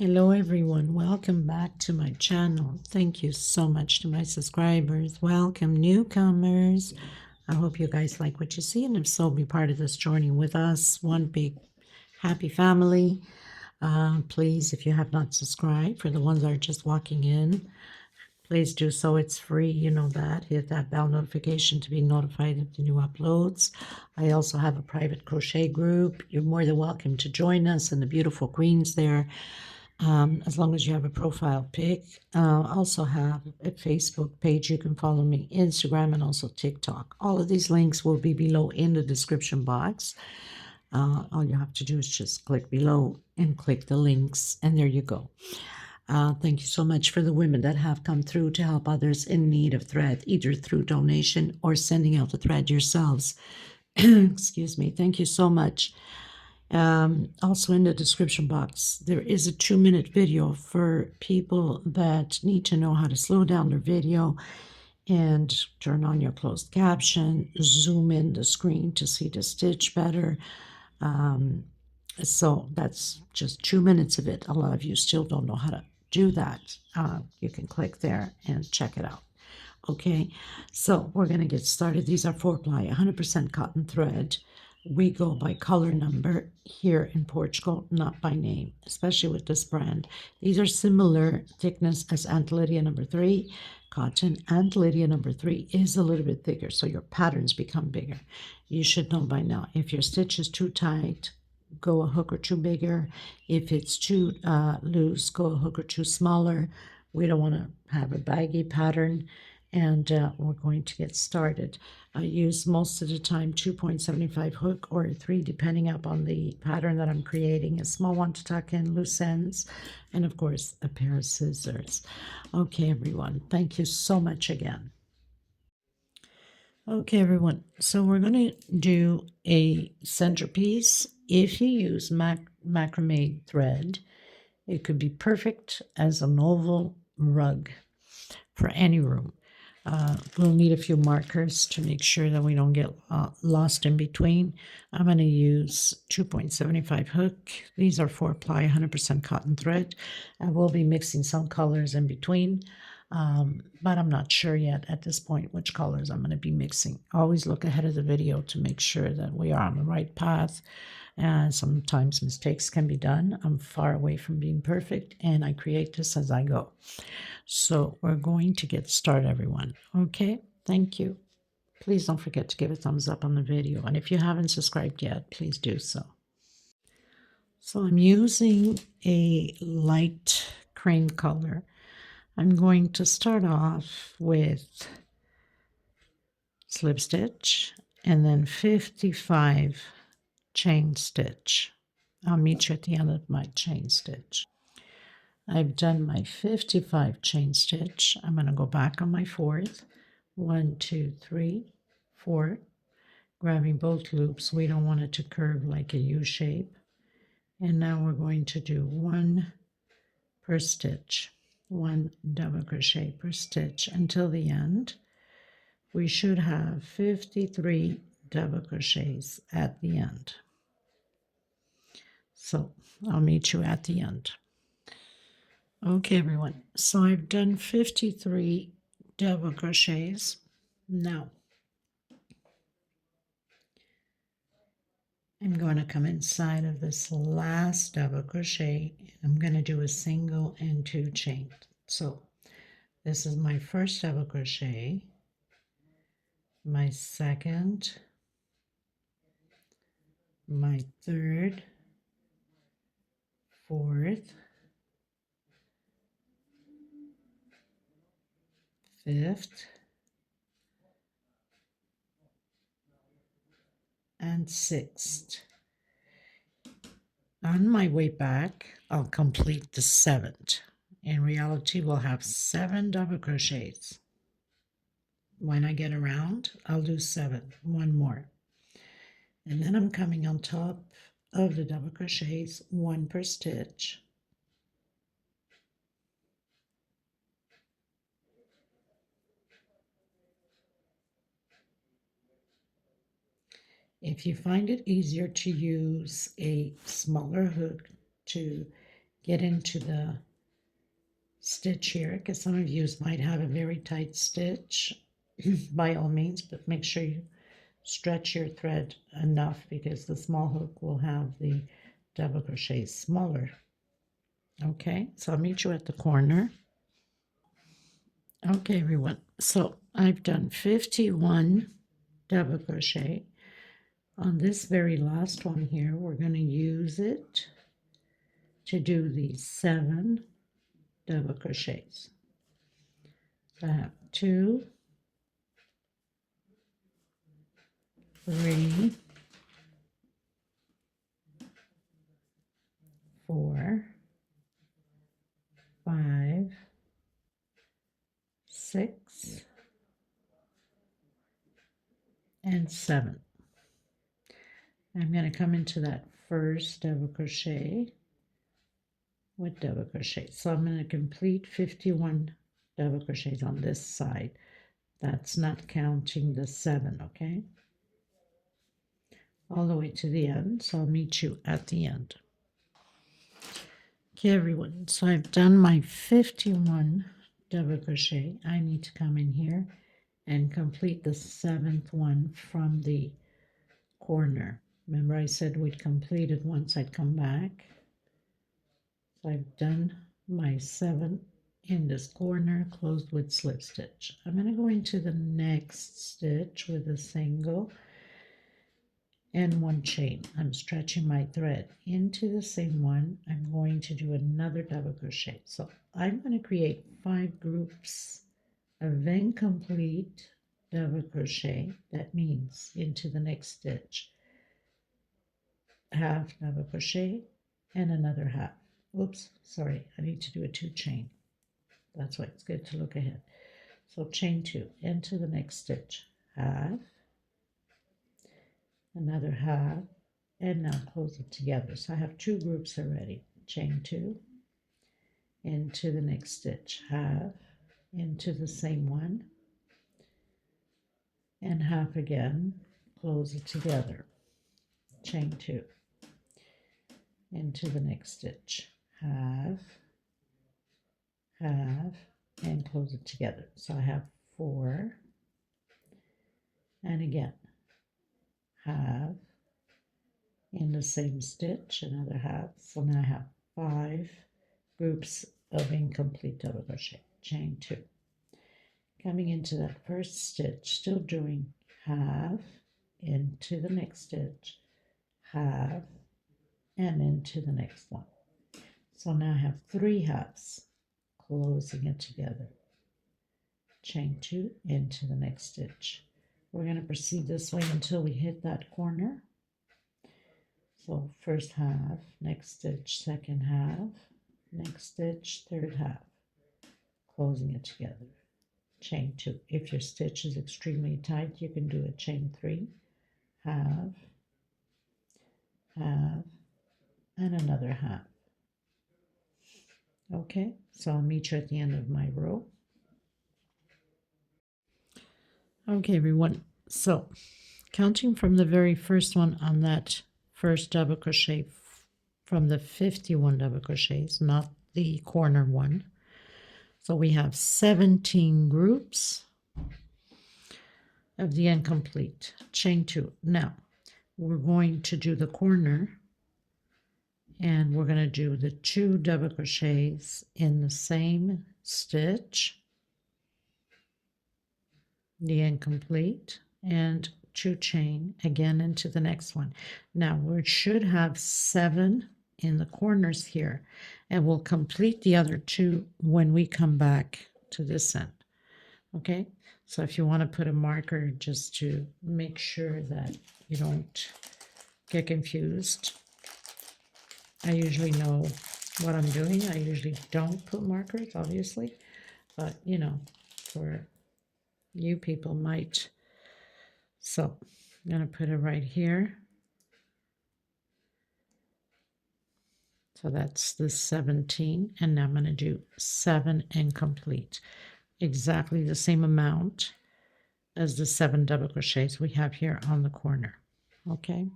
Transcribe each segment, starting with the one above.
Hello everyone, welcome back to my channel. Thank you so much to my subscribers. Welcome newcomers. I hope you guys like what you see, and if so, be part of this journey with us. One big happy family. Please, if you have not subscribed, for the ones that are just walking in, please do so. It's free, you know that. Hit that bell notification to be notified of the new uploads. I also have a private crochet group. You're more than welcome to join us, and the beautiful queens there. As long as you have a profile pic. Also have a Facebook page. You can follow me, Instagram, and also TikTok. All of these links will be below in the description box. All you have to do is just click below and click the links, and there you go. Thank you so much for the women that have come through to help others in need of thread, either through donation or sending out the thread yourselves. Excuse me. Thank you so much. Also in the description box, there is a 2-minute video for people that need to know how to slow down their video and turn on your closed caption, zoom in the screen to see the stitch better. So that's just 2 minutes of it. A lot of you still don't know how to do that. You can click there and check it out. Okay, so we're going to get started. These are 4-ply, 100% cotton thread. We go by color number here in Portugal, not by name, especially with this brand. These are similar thickness as Aunt Lydia number 3 cotton. Aunt Lydia number 3 is a little bit thicker, so your patterns become bigger. You should know by now, if your stitch is too tight, go a hook or two bigger. If it's too loose, go a hook or two smaller. We don't want to have a baggy pattern. And we're going to get started. I use most of the time 2.75 hook or 3, depending upon the pattern that I'm creating. A small one to tuck in loose ends, and of course a pair of scissors. Okay, everyone, thank you so much again. Okay, everyone, so we're going to do a centerpiece. If you use macrame thread, it could be perfect as an oval rug for any room. We'll need a few markers to make sure that we don't get lost in between. I'm going to use 2.75 hook. These are 4-ply, 100% cotton thread. I will be mixing some colors in between, but I'm not sure yet at this point which colors I'm going to be mixing. Always look ahead of the video to make sure that we are on the right path. And sometimes mistakes can be done. I'm far away from being perfect, and I create this as I go. So we're going to get started, everyone. Okay, thank you. Please don't forget to give a thumbs up on the video. And if you haven't subscribed yet, please do so. So I'm using a light cream color. I'm going to start off with slip stitch and then 55 chain stitch. I'll meet you at the end of my chain stitch. I've done my 55 chain stitch. I'm going to go back on my 4th. 1, 2, 3, 4. Grabbing both loops. We don't want it to curve like a U shape. And now we're going to do 1 per stitch. 1 double crochet per stitch until the end. We should have 53 double crochets at the end. So I'll meet you at the end. Okay, everyone, so I've done 53 double crochets. Now I'm going to come inside of this last double crochet. I'm going to do a single and 2 chain. So this is my first double crochet, my second, my third, fourth, fifth, and sixth. On my way back, I'll complete the 7th. In reality, we'll have 7 double crochets. When I get around, I'll do 7, 1 more. And then I'm coming on top of the double crochets, 1 per stitch. If you find it easier to use a smaller hook to get into the stitch here, because some of you might have a very tight stitch. By all means, but make sure you stretch your thread enough, because the small hook will have the double crochet smaller. Okay, so I'll meet you at the corner. Okay, everyone, so I've done 51 double crochet. On this very last one here, we're going to use it to do the 7 double crochets. So I have 2, 3, 4, 5, 6, and 7. I'm going to come into that first double crochet with double crochet. So I'm going to complete 51 double crochets on this side. That's not counting the 7, okay? All the way to the end. So I'll meet you at the end. Okay, everyone. So I've done my 51 double crochet. I need to come in here and complete the 7th one from the corner. Remember I said we'd complete it once I'd come back. So I've done my 7 in this corner, closed with slip stitch. I'm going to go into the next stitch with a single and 1 chain. I'm stretching my thread into the same one. I'm going to do another double crochet. So I'm going to create 5 groups of incomplete double crochet. That means into the next stitch, half double crochet and another half. Oops, sorry, I need to do a 2 chain. That's why it's good to look ahead. So chain 2 into the next stitch, half, another half, and now close it together. So I have 2 groups already. Chain 2 into the next stitch, half, into the same one, and half again, close it together. Chain 2 into the next stitch, half, half, and close it together. So I have 4, and again, half in the same stitch, another half. So now I have 5 groups of incomplete double crochet. Chain 2. Coming into that first stitch, still doing half into the next stitch, half, and into the next one. So now I have 3 halves, closing it together. Chain 2 into the next stitch. We're going to proceed this way until we hit that corner. So first half, next stitch, second half, next stitch, third half, closing it together. Chain 2. If your stitch is extremely tight, you can do a chain 3, half, half, and another half. Okay, so I'll meet you at the end of my row. Okay, everyone, so counting from the very first one on that first double crochet from the 51 double crochets, not the corner one. So we have 17 groups of the incomplete. Chain 2. Now we're going to do the corner, and we're going to do the 2 double crochets in the same stitch, the incomplete, and 2 chain again into the next one. Now we should have 7 in the corners here, and we'll complete the other 2 when we come back to this end. Okay, so if you want to put a marker just to make sure that you don't get confused, I usually know what I'm doing. I usually don't put markers, obviously, but you know, for you people might. So I'm going to put it right here. So that's the 17, and now I'm going to do 7 incomplete. Exactly the same amount as the 7 double crochets we have here on the corner. Okay.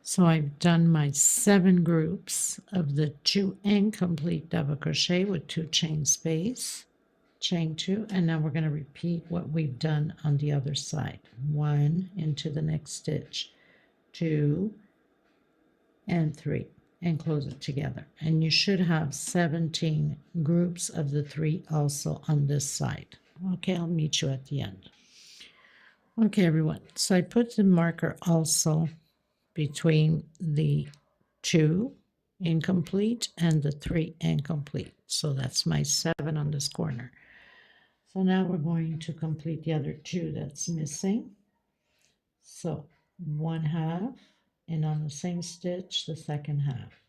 So I've done my 7 groups of the 2 incomplete double crochet with 2 chain space, chain 2, and now we're going to repeat what we've done on the other side. 1 into the next stitch, 2 and 3, and close it together. And you should have 17 groups of the 3 also on this side. Okay, I'll meet you at the end. Okay, everyone, so I put the marker also between the 2 incomplete and the 3 incomplete. So that's my 7 on this corner. So now we're going to complete the other 2 that's missing. So 1/2, and on the same stitch, the second half.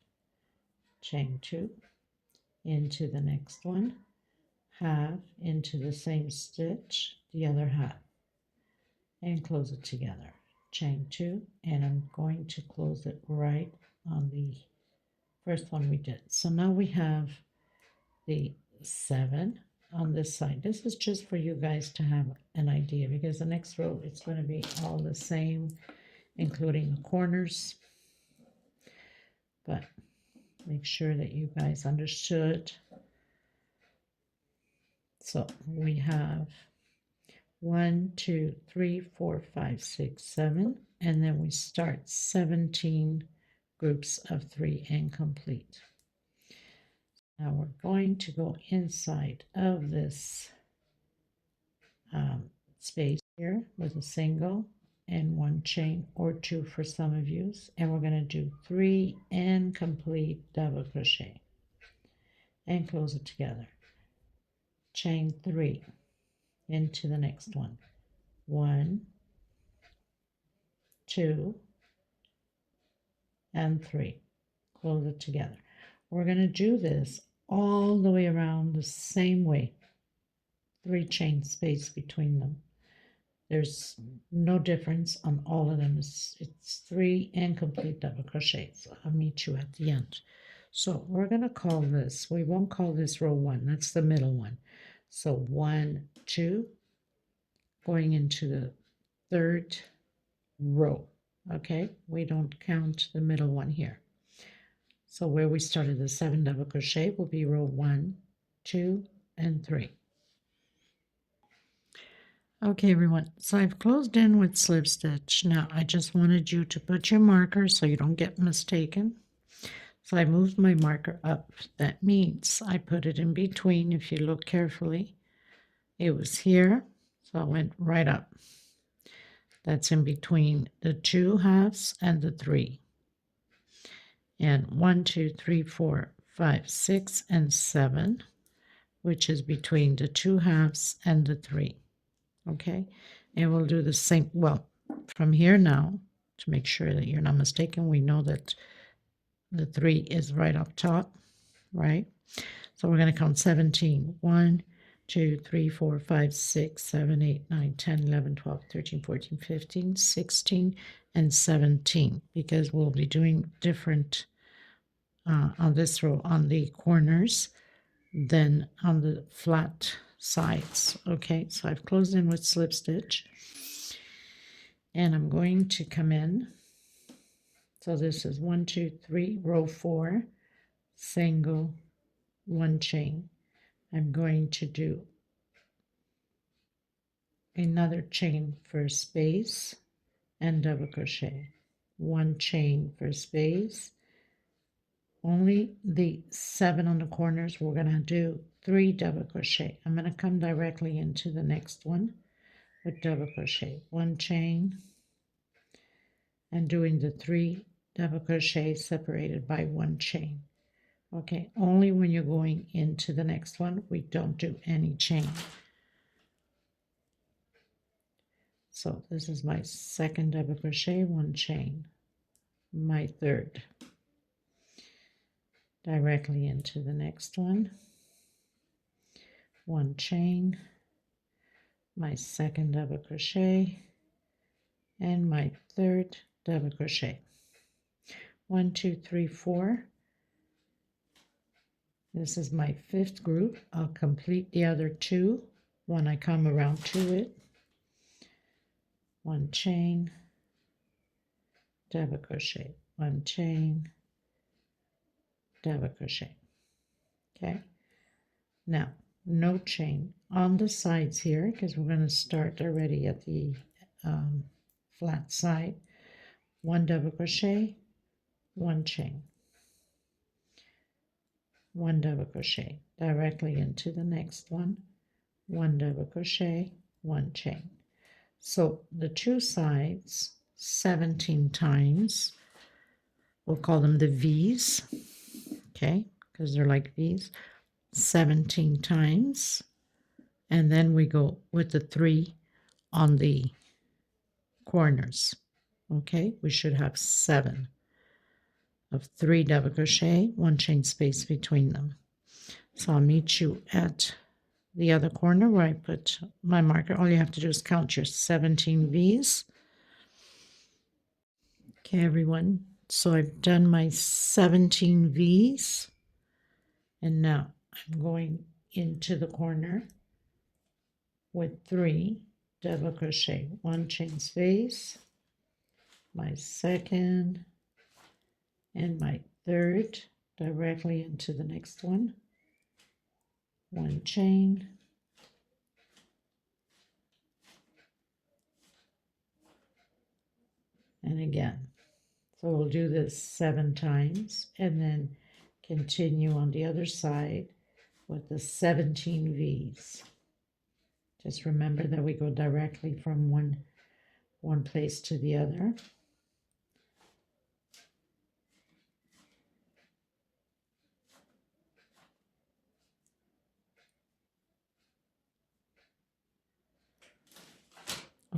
Chain 2 into the next one, half into the same stitch, the other half, and close it together. Chain 2, and I'm going to close it right on the first one we did. So now we have the 7 on this side. This is just for you guys to have an idea, because the next row it's going to be all the same, including the corners, but make sure that you guys understood. So we have 1, 2, 3, 4, 5, 6, 7, and then we start 17 groups of 3 incomplete. Now we're going to go inside of this space here with a single and 1 chain, or 2 for some of you, and we're going to do 3 incomplete double crochet and close it together. Chain 3 into the next one. 1, 2, and 3. Close it together. We're going to do this all the way around the same way. 3 chain space between them. There's no difference on all of them. It's 3 incomplete double crochets. So I'll meet you at the end. So we're going to call this, we won't call this row 1. That's the middle one. So 1, 2, going into the 3rd row. Okay, we don't count the middle one here. So where we started the 7 double crochet will be row 1, 2, and 3. Okay, everyone, so I've closed in with slip stitch. Now I just wanted you to put your marker so you don't get mistaken. So I moved my marker up. That means I put it in between. If you look carefully, it was here, so I went right up. That's in between the 2 halves and the 3. And 1, 2, 3, 4, 5, 6, and 7, which is between the 2 halves and the 3. Okay, and we'll do the same. Well, from here now, to make sure that you're not mistaken, we know that the 3 is right up top, right? So we're going to count 17. 1, 2, 3, 4, 5, 6, 7, 8, 9, 10, 11, 12, 13, 14, 15, 16, and 17, because we'll be doing different on this row on the corners than on the flat sides. Okay, so I've closed in with slip stitch, and I'm going to come in. So this is 1, 2, 3, row 4, single, 1 chain. I'm going to do another chain for space and double crochet, 1 chain for space. Only the 7 on the corners, we're going to do 3 double crochet. I'm going to come directly into the next one with double crochet, 1 chain, and doing the 3 double crochet separated by 1 chain. Okay, only when you're going into the next one, we don't do any chain. So this is my 2nd double crochet, 1 chain, my 3rd, directly into the next one, 1 chain, my 2nd double crochet, and my 3rd double crochet. 1, 2, 3, 4. This is my 5th group. I'll complete the other 2 when I come around to it. 1 chain, double crochet, 1 chain, double crochet. Okay, now no chain on the sides here because we're going to start already at the flat side. 1 double crochet, 1 chain, 1 double crochet directly into the next one, 1 double crochet, 1 chain. So the two sides 17 times. We'll call them the V's, okay, because they're like V's. 17 times, and then we go with the 3 on the corners. Okay, we should have 7 of 3 double crochet, 1 chain space between them. So I'll meet you at the other corner where I put my marker. All you have to do is count your 17 V's. Okay, everyone, so I've done my 17 V's, and now I'm going into the corner with 3 double crochet, 1 chain space, my second and my third directly into the next one, 1 chain, and again. So we'll do this 7 times and then continue on the other side with the 17 V's. Just remember that we go directly from one place to the other.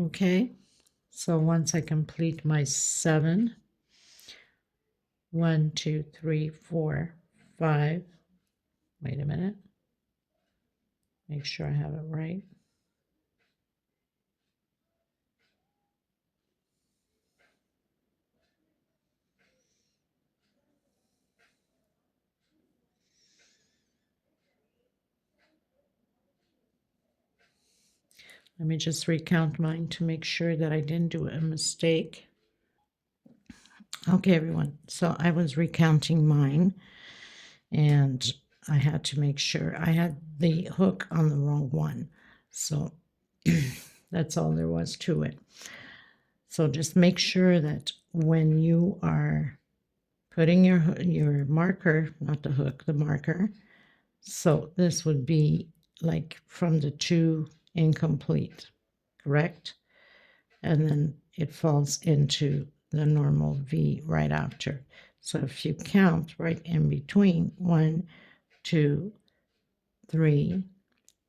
Okay, so once I complete my 7, 1, 2, 3, 4, 5, wait a minute, make sure I have it right. Let me just recount mine to make sure that I didn't do a mistake. Okay, everyone, so I was recounting mine, and I had to make sure I had the hook on the wrong one. So that's all there was to it. So just make sure that when you are putting your marker, not the hook, the marker, so this would be like from the 2 incomplete, correct? And then it falls into the normal V right after. So if you count right in between, 1, 2, 3,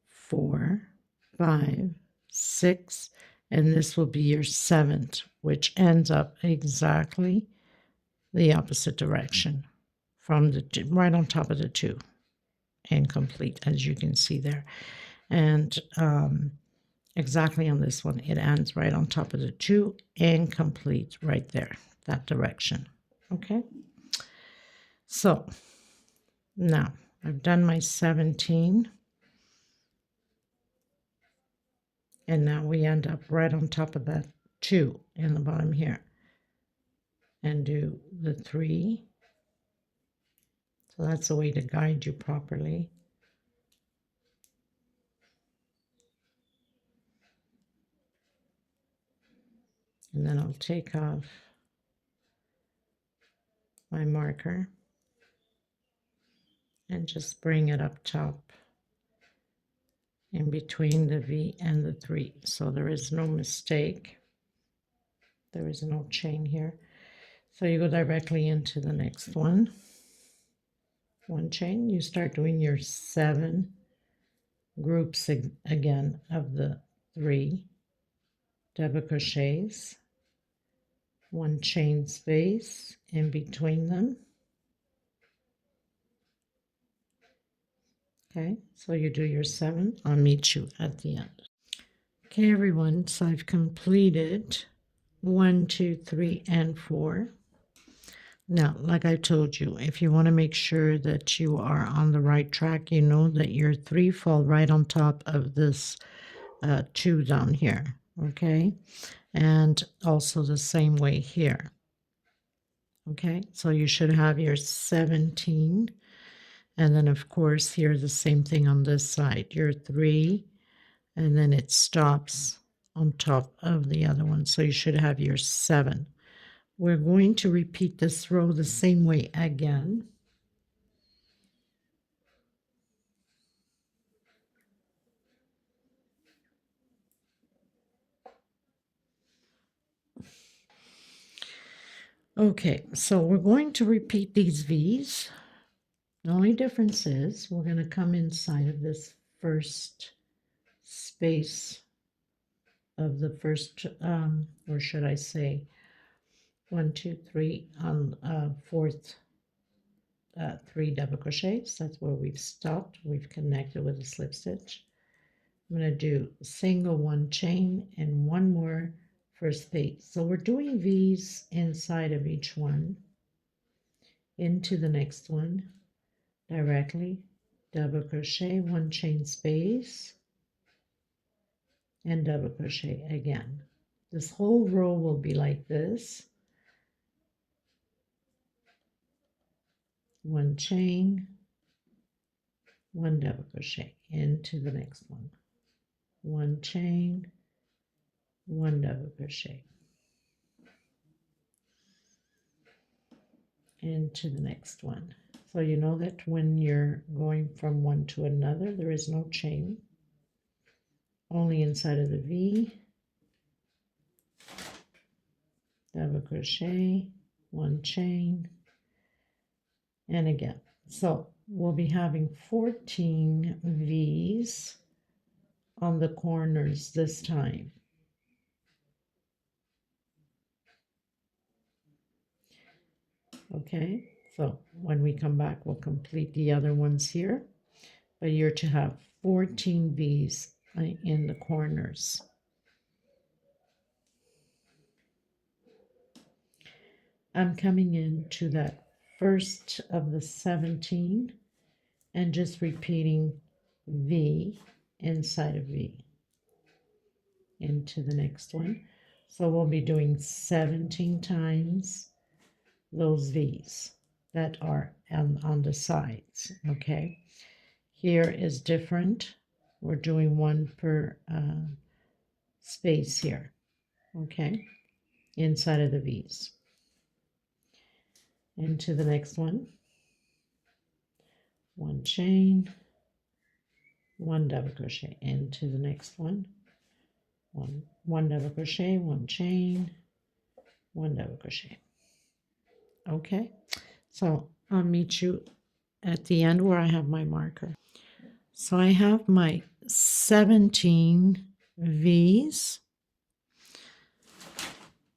4, 5, 6, and this will be your 7th, which ends up exactly the opposite direction from the right on top of the 2 incomplete, as you can see there. And exactly on this one, it ends right on top of the 2 incomplete right there, that direction. Okay, so now I've done my 17, and now we end up right on top of that 2 in the bottom here, and do the 3. So that's a way to guide you properly. And then I'll take off my marker and just bring it up top in between the V and the 3. So there is no mistake. There is no chain here. So you go directly into the next one. 1 chain. You start doing your 7 groups again of the 3 double crochets. 1 chain space in between them. Okay, so you do your 7. I'll meet you at the end. Okay, everyone, so I've completed 1, 2, 3, and 4. Now, like I told you, if you want to make sure that you are on the right track, you know that your 3 fall right on top of this 2 down here, okay? And also the same way here. Okay, so you should have your 17. And then, of course, here the same thing on this side, your 3, and then it stops on top of the other one. So you should have your 7. We're going to repeat this row the same way again. Okay, so we're going to repeat these V's. The only difference is we're going to come inside of this first space of the first, or should I say, 1, 2, 3 on fourth 3 double crochets. That's where we've stopped. We've connected with a slip stitch. I'm going to do single 1 chain and 1 more first space. So we're doing V's inside of each one into the next one directly, double crochet, 1 chain space, and double crochet again. This whole row will be like this. 1 chain, 1 double crochet into the next one. 1 chain, 1 double crochet into the next one. So you know that when you're going from one to another, there is no chain, only inside of the V, double crochet, 1 chain, and again. So we'll be having 14 V's on the corners this time. Okay, so when we come back, we'll complete the other ones here, but you're to have 14 V's in the corners. I'm coming into that first of the 17 and just repeating V inside of V into the next one. So we'll be doing 17 times those V's that are on the sides. Okay, here is different. We're doing 1 per space here. Okay, inside of the V's. Into the next one, 1 chain, 1 double crochet into the next one, 1 double crochet, 1 chain, 1 double crochet. Okay, so I'll meet you at the end where I have my marker. So I have my 17 V's,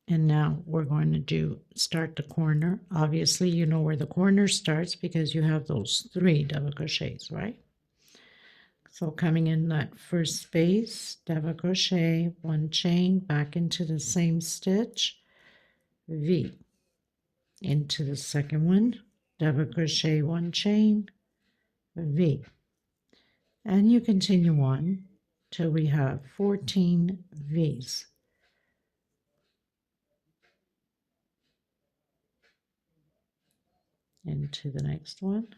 and now we're going to start the corner. Obviously you know where the corner starts because you have those 3 double crochets, right? So coming in that first space, double crochet, 1 chain, back into the same stitch, V. Into the second one, double crochet, 1 chain, V. And you continue on till we have 14 V's. Into the next one.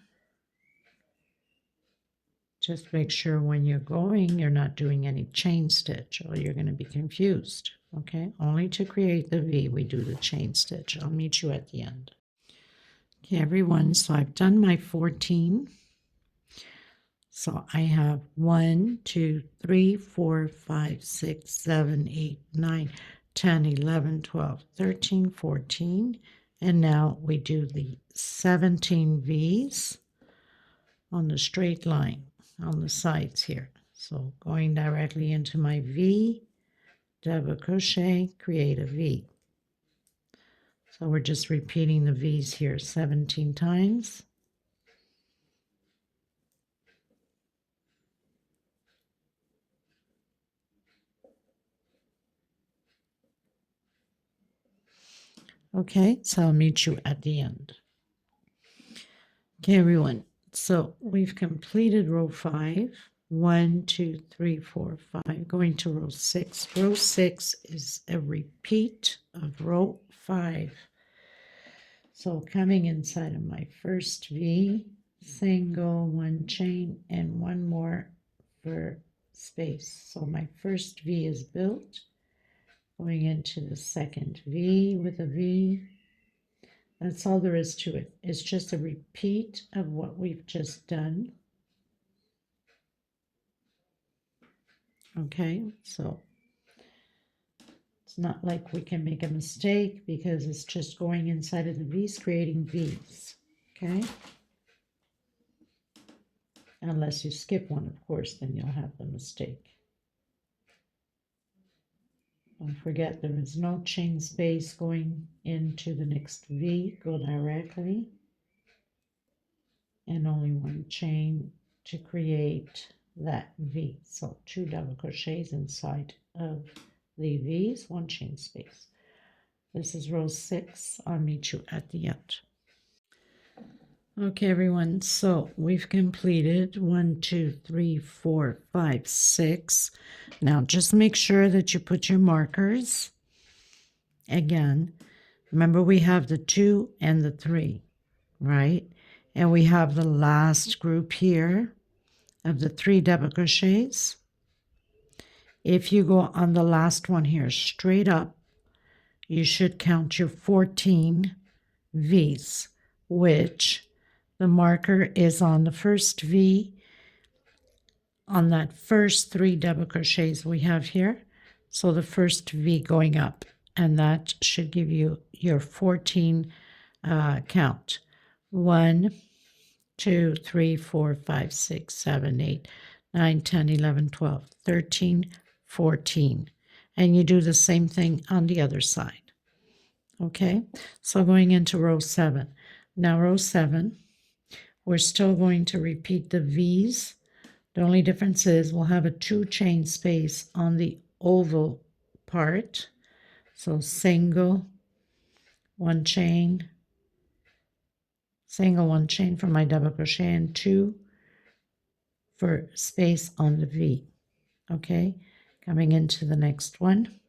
Just make sure when you're going, you're not doing any chain stitch or you're going to be confused. Okay, only to create the V, we do the chain stitch. I'll meet you at the end. Okay, everyone, so I've done my 14. So I have 1, 2, 3, 4, 5, 6, 7, 8, 9, 10, 11, 12, 13, 14. And now we do the 17 V's on the straight line on the sides here. So going directly into my V, double crochet, create a V. So we're just repeating the V's here 17 times. Okay, so I'll meet you at the end. Okay, everyone. So we've completed row 5. 1, 2, 3, 4, 5. Going to row 6. Row 6 is a repeat of row 5. So coming inside of my first V, single, one chain, and one more for space. So my first V is built, going into the second V with a V. That's all there is to it. It's just a repeat of what we've just done. Okay, so it's not like we can make a mistake because it's just going inside of the V's, creating V's. Okay. Unless you skip one, of course, then you'll have the mistake. Don't forget there is no chain space going into the next V. Go directly. And only one chain to create that V. So 2 double crochets inside of the V's, 1 chain space. This is row 6. I'll meet you at the end. Okay, everyone, so we've completed 1, 2, 3, 4, 5, 6. Now just make sure that you put your markers. Again, remember we have the 2 and the 3, right? And we have the last group here of the 3 double crochets. If you go on the last one here straight up, you should count your 14 V's, which the marker is on the first V, on that first 3 double crochets we have here. So the first V going up, and that should give you your 14 count. 1, 2, 3, 4, 5, 6, 7, 8, 9, 10, 11, 12, 13, 14. And you do the same thing on the other side. Okay, so going into row 7. Now row 7, we're still going to repeat the V's. The only difference is we'll have a 2 chain space on the oval part. So single, 1 chain, single, 1 chain for my double crochet, and 2 for space on the V. Okay, coming into the next one,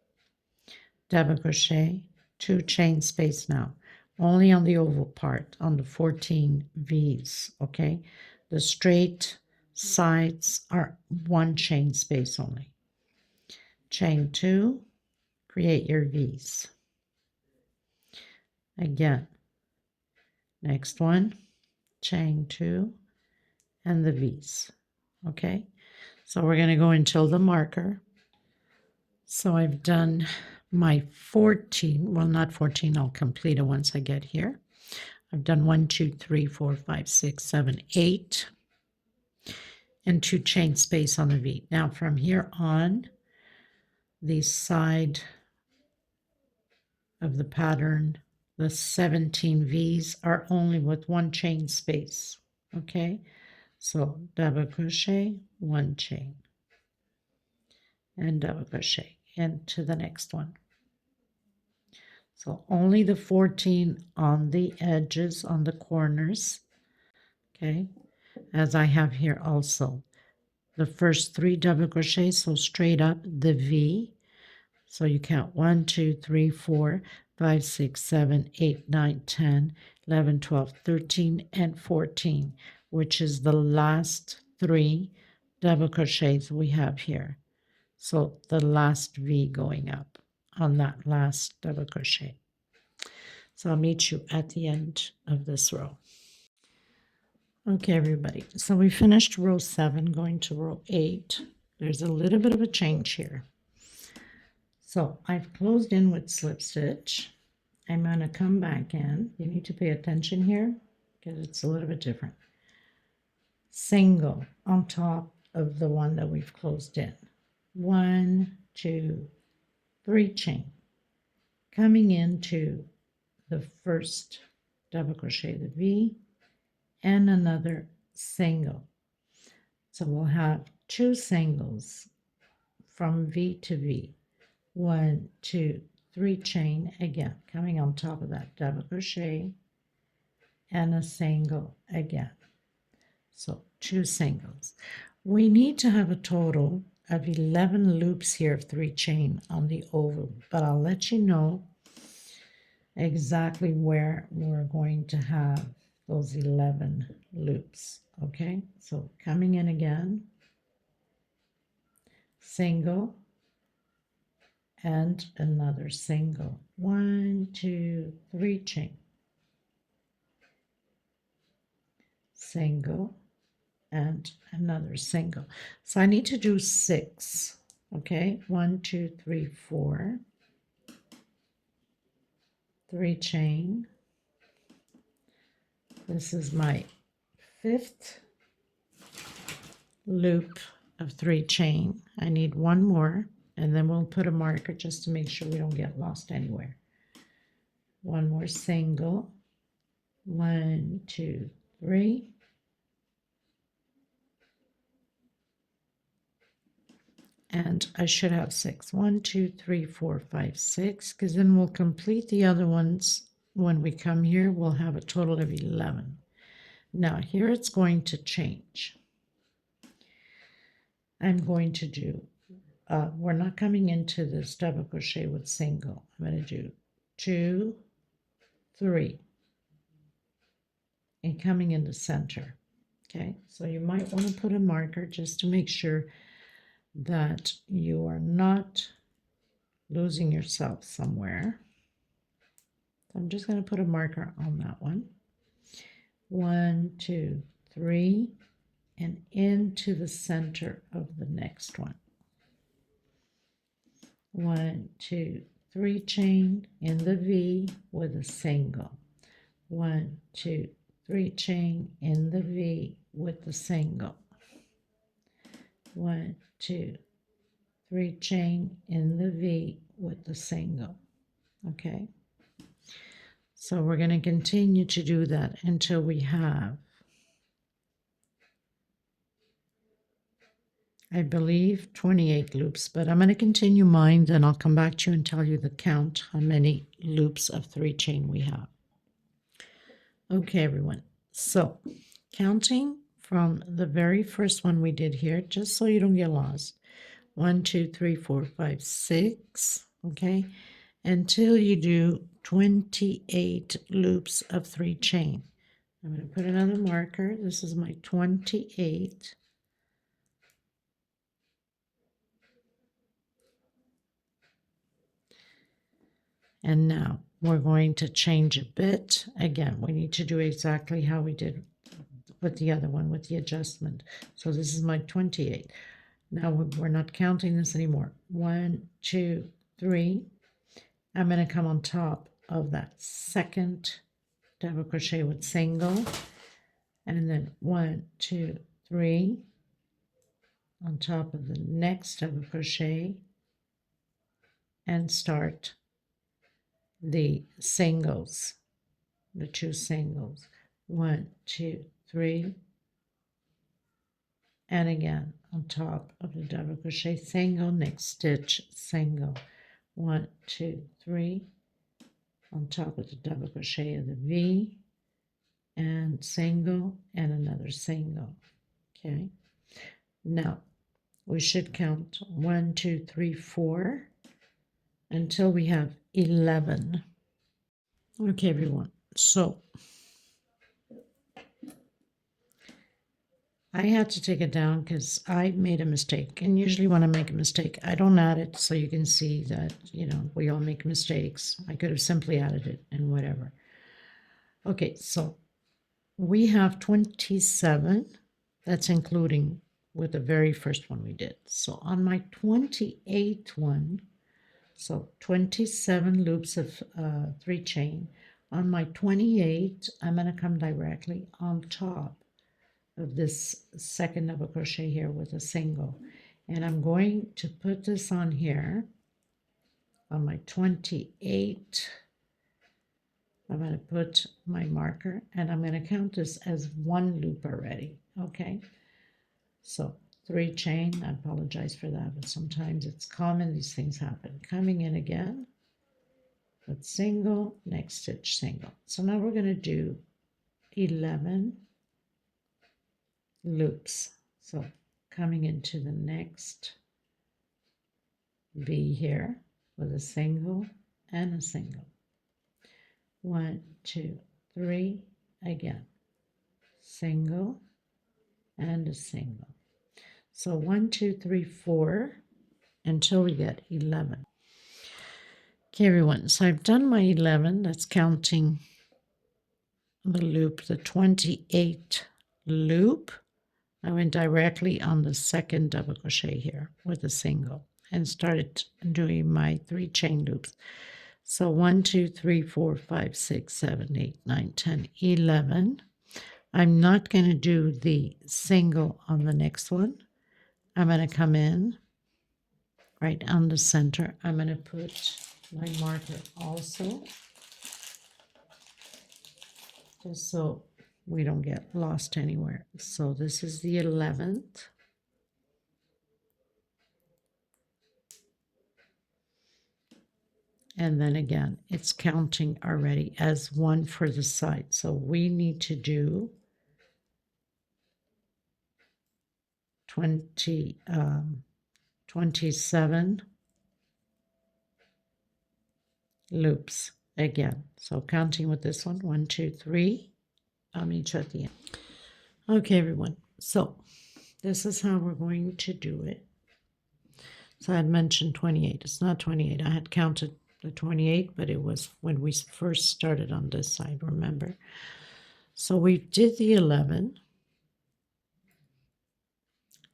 double crochet, 2 chain space now, only on the oval part, on the 14 V's. Okay, the straight sides are 1 chain space only. Chain 2, create your V's. Again, next one, chain 2, and the V's. Okay, so we're going to go until the marker. So I've done my 14, well, not 14, I'll complete it once I get here. I've done 1, 2, 3, 4, 5, 6, 7, 8, and 2 chain space on the V. Now from here on, the side of the pattern, the 17 V's are only with 1 chain space. Okay, so double crochet, 1 chain, and double crochet into the next one. So only the 14 on the edges, on the corners. Okay, as I have here also. The first 3 double crochets, so straight up the V. So you count 1, 2, 3, 4, 5, 6, 7, 8, 9, 10, 11, 12, 13, and 14, which is the last 3 double crochets we have here. So the last V going up on that last double crochet. So I'll meet you at the end of this row. Okay, everybody, so we finished row 7, going to row 8. There's a little bit of a change here. So I've closed in with slip stitch. I'm going to come back in. You need to pay attention here because it's a little bit different. Single on top of the one that we've closed in. 1, 2, 3 chain. Coming into the first double crochet, the V, and another single. So we'll have 2 singles from V to V. 1, 2, 3 chain, again coming on top of that double crochet, and a single again. So 2 singles. We need to have a total of 11 loops here of 3 chain on the oval, but I'll let you know exactly where we're going to have those 11 loops. Okay, so coming in again, single, and another single. 1, 2, 3 chain, single, and another single. So I need to do 6. Okay, 1, 2, 3, 4, 3 chain. This is my 5th loop of 3 chain. I need one more, and then we'll put a marker just to make sure we don't get lost anywhere. One more single. 1, 2, 3. And I should have 6. 1, 2, 3, 4, 5, 6, because then we'll complete the other ones. When we come here, we'll have a total of 11. Now here it's going to change. I'm going to do, we're not coming into this double crochet with single. I'm going to do 2, 3, and coming in the center. Okay, so you might want to put a marker just to make sure that you are not losing yourself somewhere. I'm just going to put a marker on that one. 1, 2, 3, and into the center of the next one. 1, 2, 3 chain in the V with a single. 1, 2, 3 chain in the V with the single. 1, 2, 3 chain in the V with the single. Okay, so we're going to continue to do that until we have, I believe, 28 loops, but I'm going to continue mine, then I'll come back to you and tell you the count, how many loops of 3 chain we have. Okay, everyone, so counting from the very first one we did here, just so you don't get lost. 1, 2, 3, 4, 5, 6, okay, until you do 28 loops of 3 chain. I'm going to put another marker. This is my 28. And now we're going to change a bit. Again, we need to do exactly how we did with the other one, with the adjustment. So this is my 28. Now we're not counting this anymore. 1, 2, 3. I'm going to come on top of that second double crochet with single, and then 1, 2, 3 on top of the next double crochet, and start the singles, the 2 singles. 1, 2, 3, and again on top of the double crochet single, next stitch single. 1, 2, 3 on top of the double crochet of the V, and single, and another single. Okay, now we should count 1, 2, 3, 4 until we have 11. Okay, everyone, so I had to take it down because I made a mistake. And usually when I make a mistake, I don't add it so you can see that, you know, we all make mistakes. I could have simply added it and whatever. Okay, so we have 27. That's including with the very first one we did. So on my 28th one, so 27 loops of 3 chain. On my 28, I'm going to come directly on top of this second double crochet here with a single, and I'm going to put this on here on my 28. I'm going to put my marker, and I'm going to count this as 1 loop already. Okay, so 3 chain. I apologize for that, but sometimes it's common, these things happen. Coming in again with single, next stitch single. So now we're going to do 11 loops. So coming into the next V here with a single and a single. 1, 2, 3, again, single and a single. So 1, 2, 3, 4 until we get 11. Okay, everyone, so I've done my 11. That's counting the loop, the 28 loop. I went directly on the second double crochet here with a single and started doing my 3 chain loops. So 1, 2, 3, 4, 5, 6, 7, 8, 9, 10, 11. I'm not going to do the single on the next one. I'm going to come in right on the center. I'm going to put my marker also, just so we don't get lost anywhere. So this is the 11th. And then again, it's counting already as 1 for the side. So we need to do 27 loops again. So counting with this one, 1, 2, 3 on each at the end. Okay, everyone. So this is how we're going to do it. So I had mentioned 28. It's not 28. I had counted the 28, but it was when we first started on this side, remember? So we did the 11.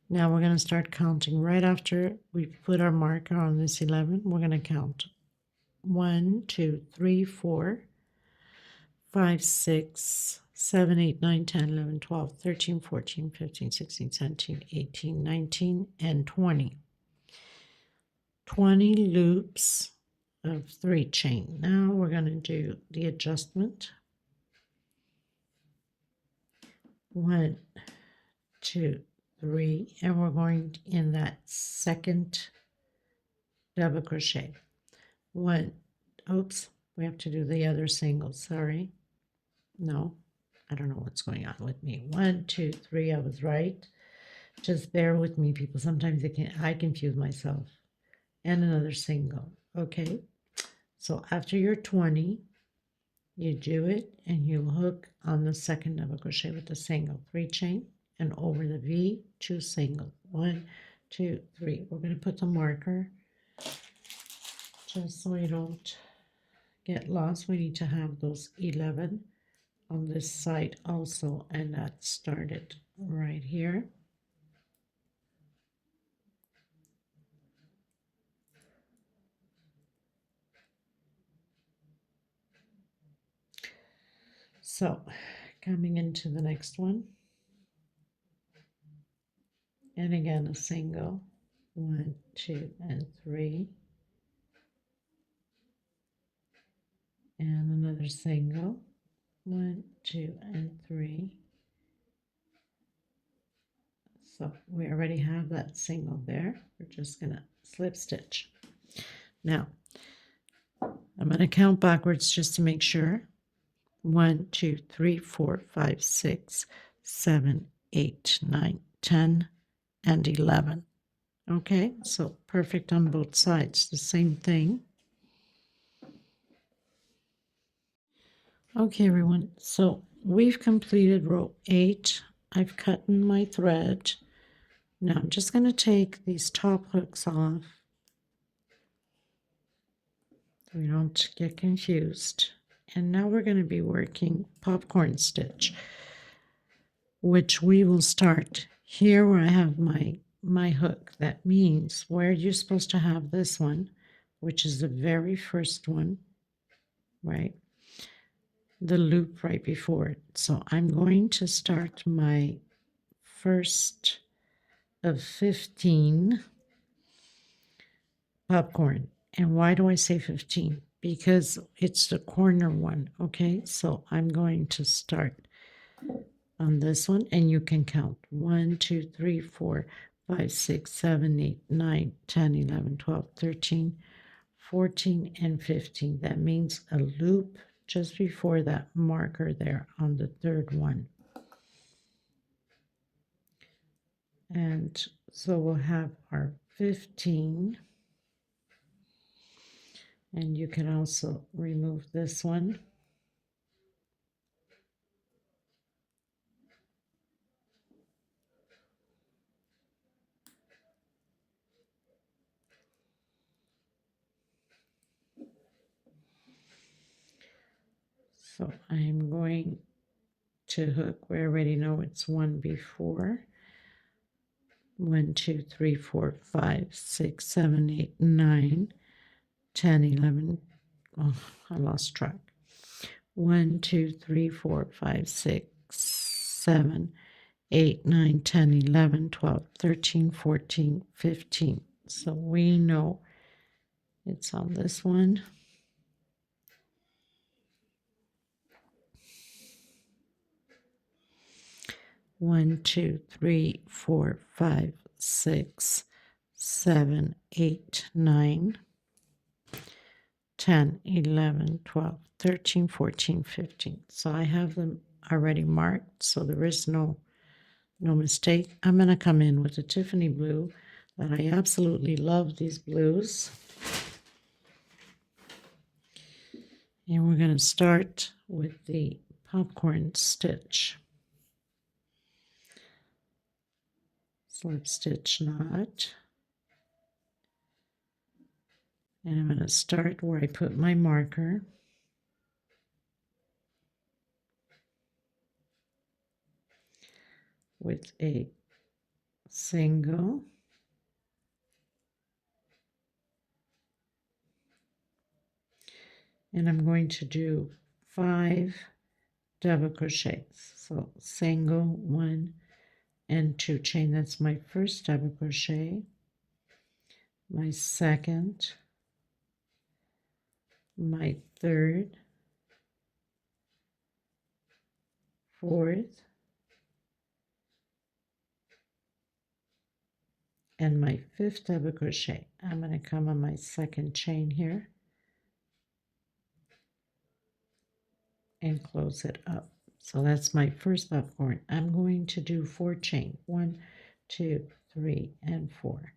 Now we're going to start counting right after we put our marker on this 11. We're going to count 1, 2, 3, 4, 5, 6, 7, 8, 9, 10, 11, 12, 13, 14, 15, 16, 17, 18, 19, and 20. 20 loops of 3 chain. Now we're going to do the adjustment. 1, 2, 3, and we're going in that second double crochet. 1, oops, we have to do the other single, sorry. No, I don't know what's going on with me. 1, 2, 3, I was right. Just bear with me, people. Sometimes I confuse myself. And another single, okay? So after your 20, you do it and you hook on the second double crochet with the single, 3 chain, and over the V, 2 single. 1, 2, 3. We're going to put the marker just so you don't get lost. We need to have those 11 on this side also, and that started right here. So coming into the next one, and again a single, 1, 2, and 3, and another single, 1, 2, and 3. So we already have that single there. We're just gonna slip stitch. Now I'm going to count backwards just to make sure. 1, 2, 3, 4, 5, 6, 7, 8, 9, 10, and 11. Okay, so perfect on both sides. The same thing. Okay, everyone. So we've completed row 8. I've cut in my thread. Now I'm just going to take these top hooks off so we don't get confused. And now we're going to be working popcorn stitch, which we will start here where I have my hook. That means where you're supposed to have this one, which is the very first one, right? The loop right before it. So I'm going to start my first of 15 popcorn. And why do I say 15? Because it's the corner one, okay? So I'm going to start on this one, and you can count 1, 2, 3, 4, 5, 6, 7, 8, 9, 10, 11, 12, 13, 14, and 15. That means a loop just before that marker there on the third one. And so we'll have our 15. And you can also remove this one. So I'm going to hook. We already know it's one before. 1, 2, 3, 4, 5, 6, 7, 8, 9, 10, 11. Oh, I lost track. 1, 2, 3, 4, 5, 6, 7, 8, 9, 10, 11, 12, 13, 14, 15. So we know it's on this one. One, 2, 3, 4, 5, 6, 7, 8, 9, 10, 11, 12, 13, 14, 15. So I have them already marked, so there is no mistake. I'm going to come in with a Tiffany blue that I absolutely love these blues. And we're going to start with the popcorn stitch. Slip stitch knot. And I'm going to start where I put my marker. With a single and I'm going to do 5 double crochets. So single, 1 and 2 chain. That's my first double crochet, my second, my third, fourth, and my fifth double crochet. I'm going to come on my second chain here and close it up. So that's my first popcorn. I'm going to do 4 chain. 1, 2, 3, and 4.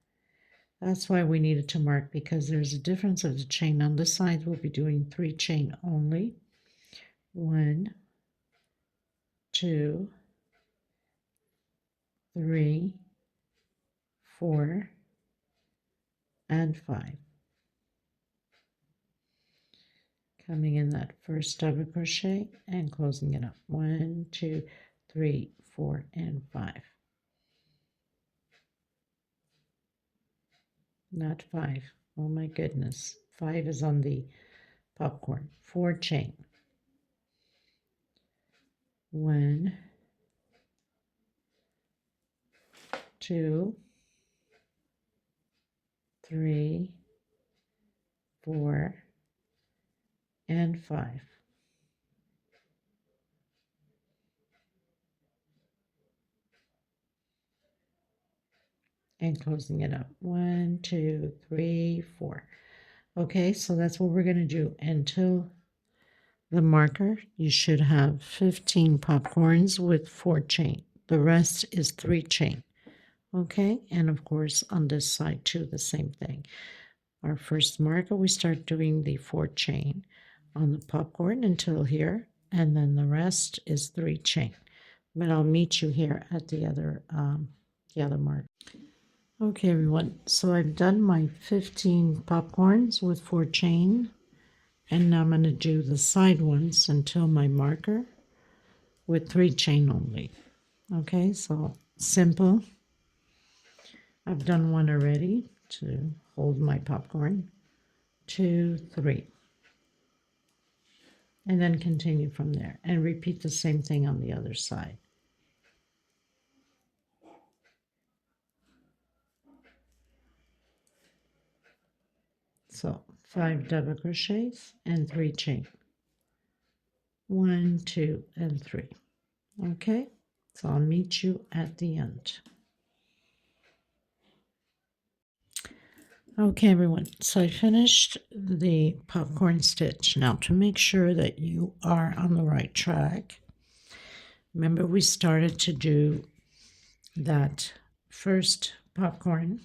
That's why we needed to mark, because there's a difference of the chain. On this side, we'll be doing 3 chain only. 1, 2, 3, 4, and 5. Coming in that first double crochet and closing it up. 1, 2, 3, 4, and 5. Not 5. Oh my goodness. 5 is on the popcorn. 4 chain. 1, 2, 3, 4, and 5. And closing it up. 1, 2, 3, 4. Okay, so that's what we're going to do until the marker. You should have 15 popcorns with 4 chain. The rest is 3 chain. Okay, and of course on this side too, the same thing. Our first marker, we start doing the 4 chain on the popcorn until here, and then the rest is 3 chain. But I'll meet you here at the other mark. Okay, everyone, so I've done my 15 popcorns with 4 chain, and now I'm going to do the side ones until my marker with 3 chain only. Okay, so simple. I've done one already to hold my popcorn. 2, 3. And then continue from there and repeat the same thing on the other side. So 5 double crochets and 3 chain. 1, 2, and 3. Okay, so I'll meet you at the end. Okay, everyone, so I finished the popcorn stitch. Now, to make sure that you are on the right track, remember we started to do that first popcorn,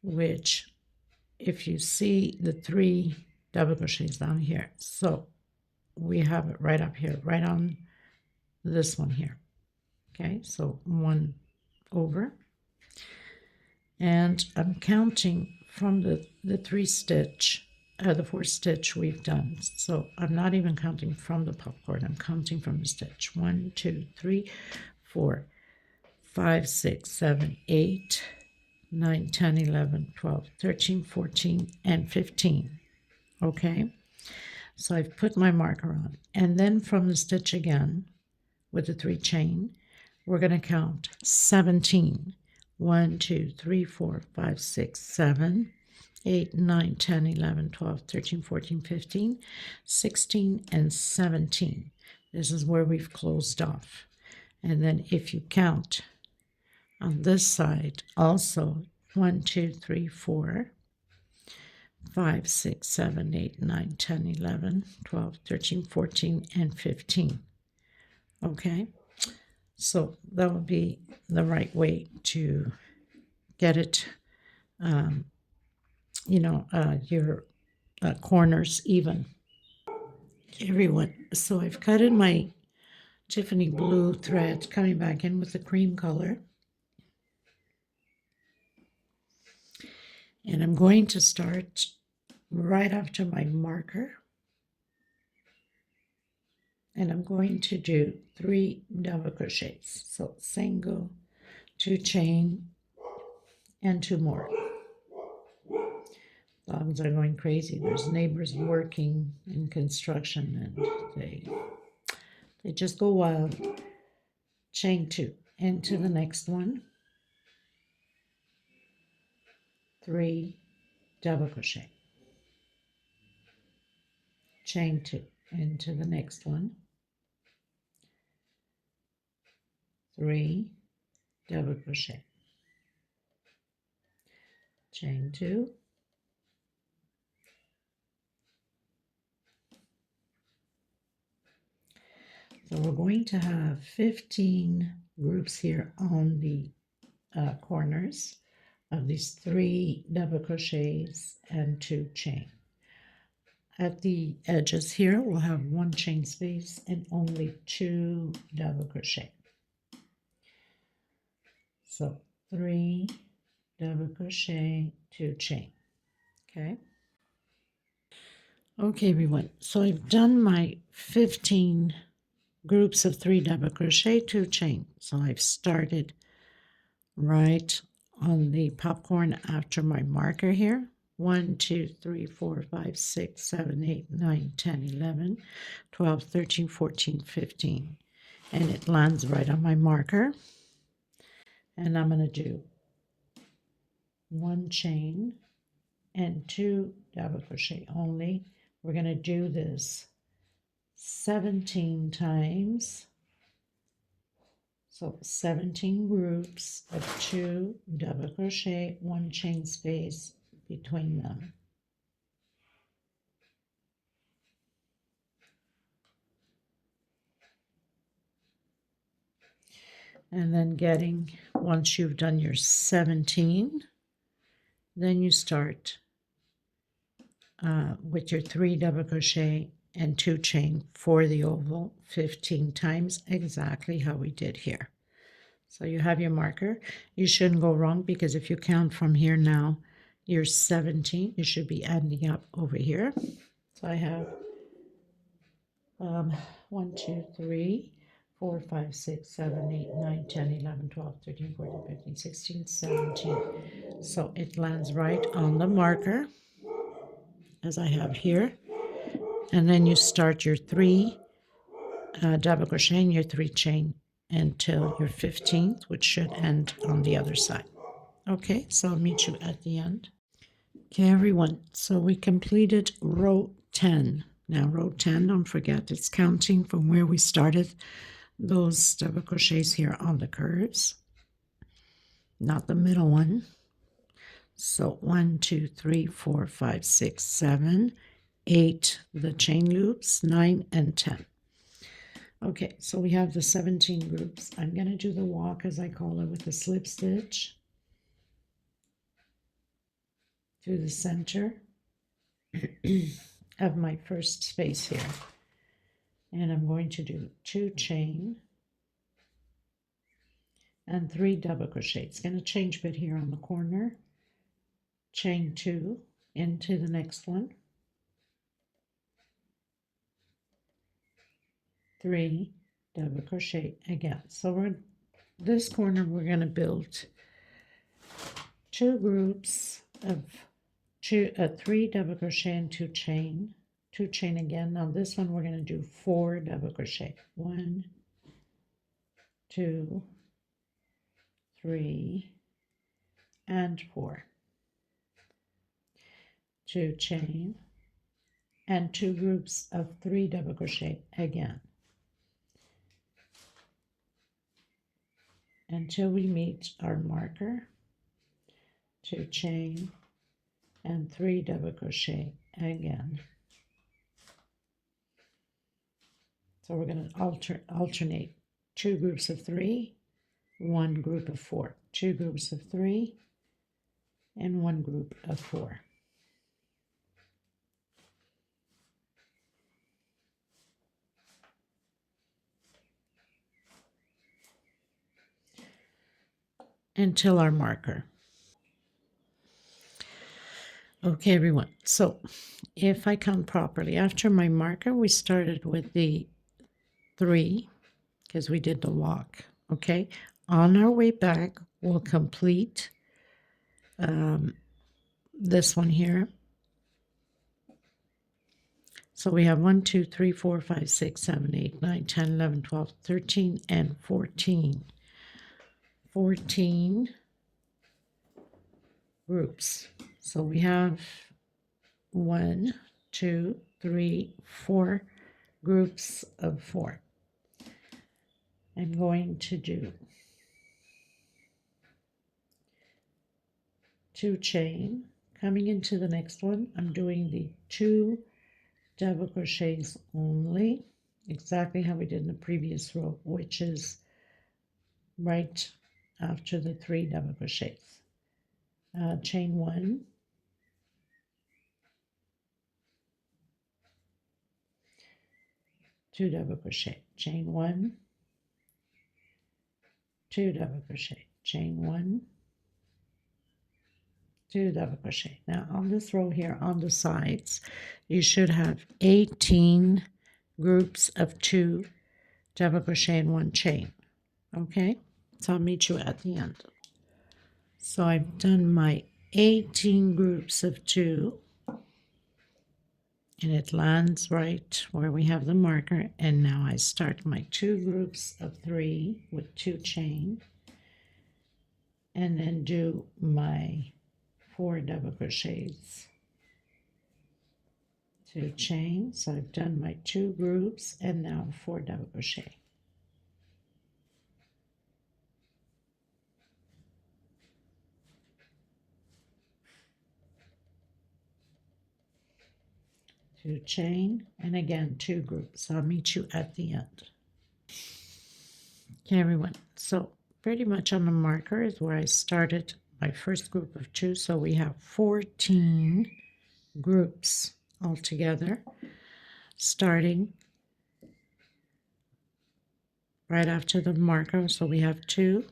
which if you see the 3 double crochets down here, so we have it right up here, right on this one here. Okay, so 1 over. And I'm counting from the 3 stitch the fourth stitch we've done. So I'm not even counting from the popcorn, I'm counting from the stitch. 1, 2, 3, 4, 5, 6, 7, 8, 9, 10, 11, 12, 13, 14, and 15. Okay, so I've put my marker on, and then from the stitch again with the 3 chain, we're going to count 17. 1, 2, 3, 4, 5, 6, 7, 8, 9, 10, 11, 12, 13, 14, 15, 16, and 17. This is where we've closed off. And then if you count on this side also, 1, 2, 3, 4, 5, 6, 7, 8, 9, 10, 11, 12, 13, 14, and 15. Okay, so that would be the right way to get it, your corners even. Everyone, so I've cut in my Tiffany blue thread, coming back in with the cream color. And I'm going to start right after my marker. And I'm going to do 3 double crochets. So single, 2 chain, and 2 more. Dogs are going crazy. There's neighbors working in construction and they just go wild. Chain 2 into the next one. 3 double crochet. Chain 2 into the next one. 3 double crochet. Chain 2. So we're going to have 15 groups here on the corners of these 3 double crochets and 2 chain. At the edges here, we'll have 1 chain space and only 2 double crochet. So 3 double crochet, 2 chain. Okay. Okay, everyone. So I've done my 15 groups of 3 double crochet, 2 chain. So I've started right on the popcorn after my marker here. 1, 2, 3, 4, 5, 6, 7, 8, 9, 10, 11, 12, 13, 14, 15. And it lands right on my marker. And I'm going to do 1 chain and 2 double crochet only. We're going to do this 17 times. So 17 groups of 2 double crochet, 1 chain space between them. And then once you've done your 17, then you start with your 3 double crochet and 2 chain for the oval 15 times, exactly how we did here. So you have your marker. You shouldn't go wrong, because if you count from here now, you're 17. You should be ending up over here. So I have 1, 2, 3, 4, 5, 6, 7, 8, 9, 10, 11, 12, 13, 14, 15, 16, 17. So it lands right on the marker, as I have here. And then you start your 3 double crochet and your 3 chain until your 15th, which should end on the other side. Okay, so I'll meet you at the end. Okay, everyone, so we completed row 10. Now, row 10, don't forget, it's counting from where we started those double crochets here on the curves, not the middle one. So 1, 2, 3, 4, 5, 6, 7, 8, the chain loops, 9, and 10. Okay, so we have the 17 groups. I'm going to do the walk, as I call it, with the slip stitch through the center of my first space here. And I'm going to do 2 chain and 3 double crochet. It's going to change a bit here on the corner. Chain 2 into the next one. 3 double crochet again. So this corner we're going to build 2 groups of 3 double crochet and 2 chain again. Now this one we're going to do 4 double crochet. 1, 2, 3, and 4. 2 chain and 2 groups of 3 double crochet again until we meet our marker. 2 chain and 3 double crochet again. So we're going to alternate 2 groups of 3, 1 group of 4, 2 groups of 3, and 1 group of 4. Until our marker. Okay, everyone. So if I count properly, after my marker, we started with the 3 because we did the walk. Okay. On our way back, we'll complete this one here. So we have 1, 2, 3, 4, 5, 6, 7, 8, 9, 10, 11, 12, 13, and 14. 14 groups. So we have 1, 2, 3, 4 groups of 4. I'm going to do 2 chain. Coming into the next one, I'm doing the 2 double crochets only, exactly how we did in the previous row, which is right after the 3 double crochets. Chain 1, 2 double crochet, chain 1, 2 double crochet, chain 1, 2 double crochet. Now on this row here on the sides, you should have 18 groups of 2 double crochet and 1 chain. Okay, so I'll meet you at the end. So I've done my 18 groups of 2, and it lands right where we have the marker. And now I start my 2 groups of 3 with 2 chain, and then do my 4 double crochets, 2 chain. So I've done my 2 groups and now 4 double crochet. Two chain, and again 2 groups. I'll meet you at the end. Okay, everyone. So pretty much on the marker is where I started my first group of 2. So we have 14 groups altogether, starting right after the marker. So we have 2,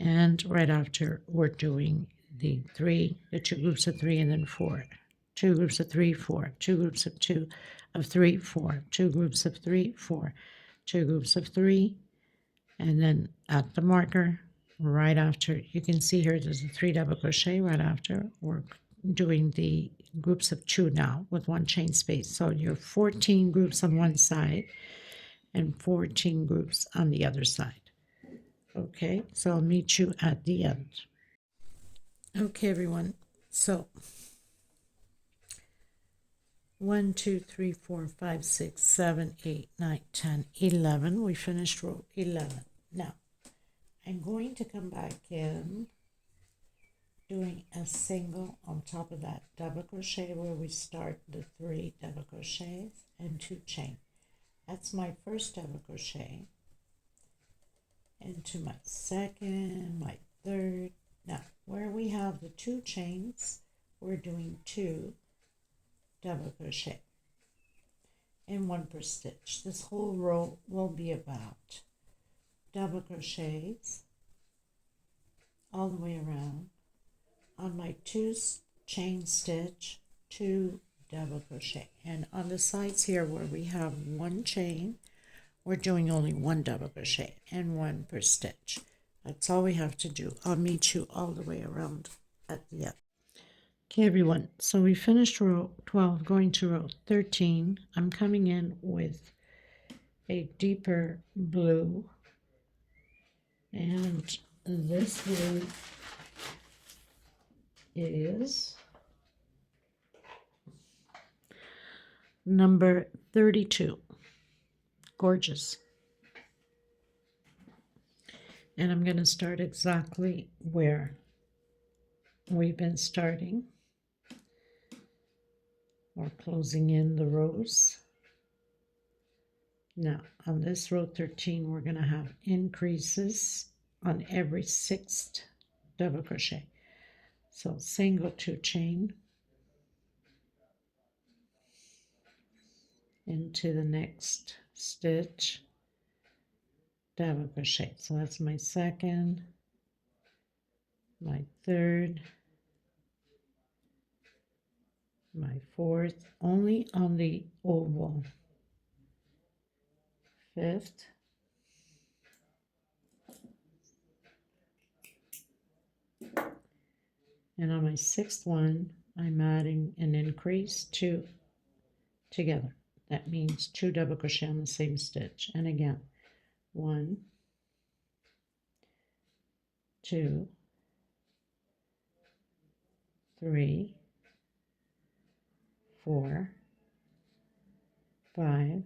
and right after we're doing the 2 groups of 3, and then 4. 2 groups of 3, 4, 2 groups of 2 of 3, 4, 2 groups of 3, 4, 2 groups of 3, and then at the marker right after, you can see here there's a 3 double crochet right after. We're doing the groups of 2 now with 1 chain space. So you're 14 groups on one side and 14 groups on the other side. Okay, so I'll meet you at the end. Okay, everyone. So 1, 2, 3, 4, 5, 6, 7, 8, 9, 10, 11. We finished row 11. Now, I'm going to come back in doing a single on top of that double crochet where we start the 3 double crochets and 2 chain. That's my first double crochet into my second, my third. Now, where we have the 2 chains, we're doing 2 double crochet and 1 per stitch. This whole row will be about double crochets all the way around. On my 2 chain stitch, 2 double crochet, and on the sides here where we have 1 chain, we're doing only one double crochet and one per stitch. That's all we have to do. I'll meet you all the way around at the end. Okay, everyone, so we finished row 12, going to row 13. I'm coming in with a deeper blue, and this blue is number 32. Gorgeous. And I'm going to start exactly where we've been starting, or closing in the rows. Now, on this row 13, we're going to have increases on every 6th double crochet. So single 2 chain into the next stitch, double crochet. So that's my second, my third, my fourth, only on the oval, fifth, and on my sixth one, I'm adding an increase 2 together. That means 2 double crochet on the same stitch. And again, 1, 2, 3, 4, 5,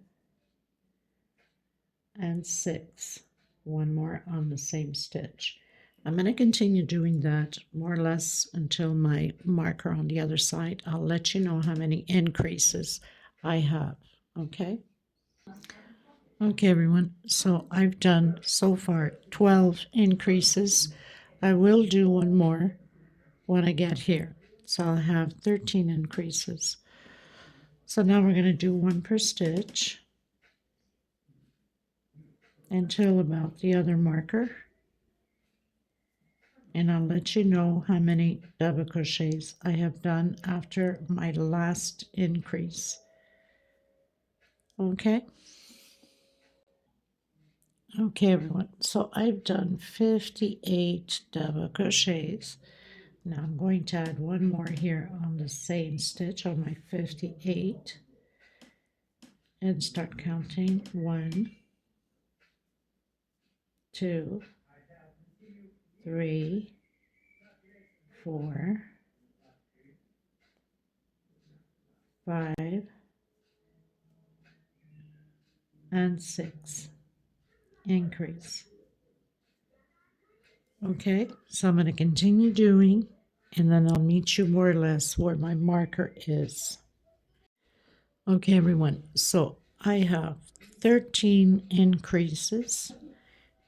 and 6. One more on the same stitch. I'm going to continue doing that more or less until my marker on the other side. I'll let you know how many increases I have. Okay? Okay, everyone. So I've done so far 12 increases. I will do one more when I get here. So I'll have 13 increases. So now we're going to do 1 per stitch until about the other marker. And I'll let you know how many double crochets I have done after my last increase. Okay? Okay, everyone. So I've done 58 double crochets. Now I'm going to add one more here on the same stitch on my 58 and start counting 1, 2, 3, 4, 5, and 6. Increase. Okay, so I'm going to continue doing, and then I'll meet you more or less where my marker is. Okay, everyone, so I have 13 increases,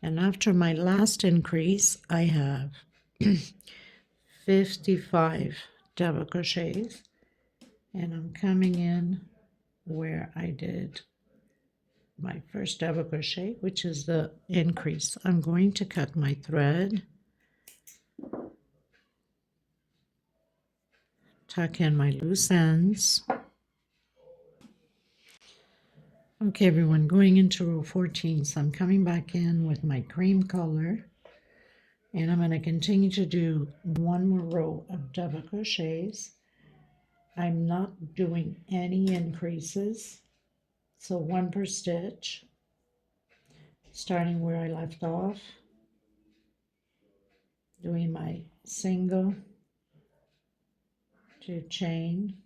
and after my last increase, I have 55 double crochets, and I'm coming in where I did my first double crochet, which is the increase. I'm going to cut my thread, tuck in my loose ends. Okay, everyone, going into row 14, so I'm coming back in with my cream color, and I'm going to continue to do one more row of double crochets. I'm not doing any increases, so 1 per stitch, starting where I left off, doing my single 2 chain,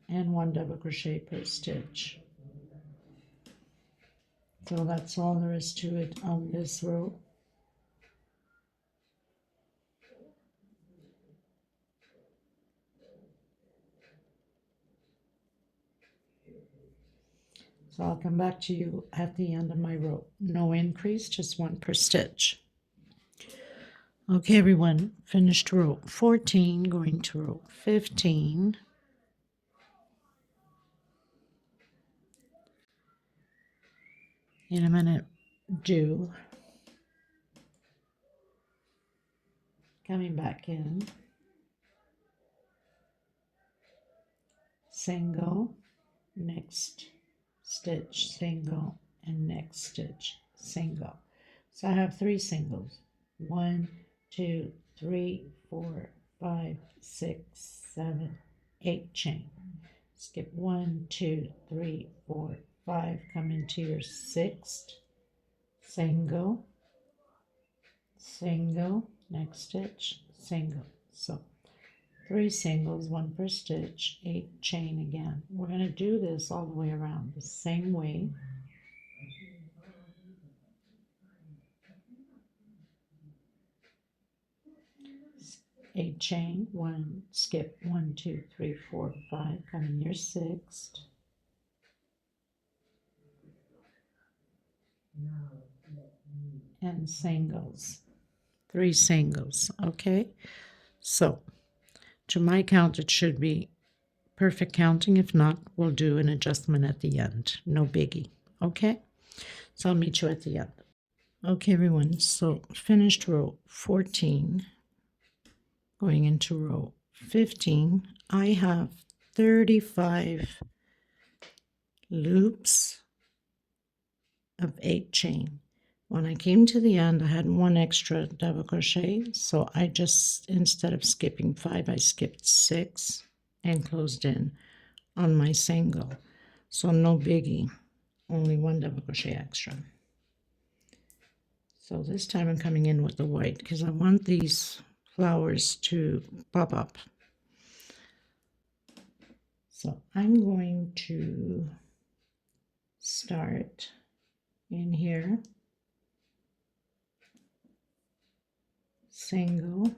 and 1 double crochet per stitch. So that's all there is to it on this row. So I'll come back to you at the end of my row. No increase, just 1 per stitch. Okay, everyone, finished row 14, going to row 15. And I'm going to do coming back in, single, next stitch, single, and next stitch, single. So I have 3 singles. 1, 2, 3, 4, 5, 6, 7, 8 chain. Skip 1, 2, 3, 4, 5, come into your 6th, single, single, next stitch, single. So 3 singles, 1 per stitch, 8 chain again. We're going to do this all the way around the same way. Eight chain, 1, skip 1, 2, 3, 4, 5, come in your 6th, and singles, 3 singles. Okay, so to my count it should be perfect counting. If not, we'll do an adjustment at the end, no biggie. Okay, so I'll meet you at the end. Okay everyone, so finished row 14, going into row 15. I have 35 loops of 8 chain. When I came to the end, I had 1 extra double crochet, so I just, instead of skipping 5, I skipped 6 and closed in on my single. So no biggie, only 1 double crochet extra. So this time I'm coming in with the white because I want these flowers to pop up. So I'm going to start in here, single,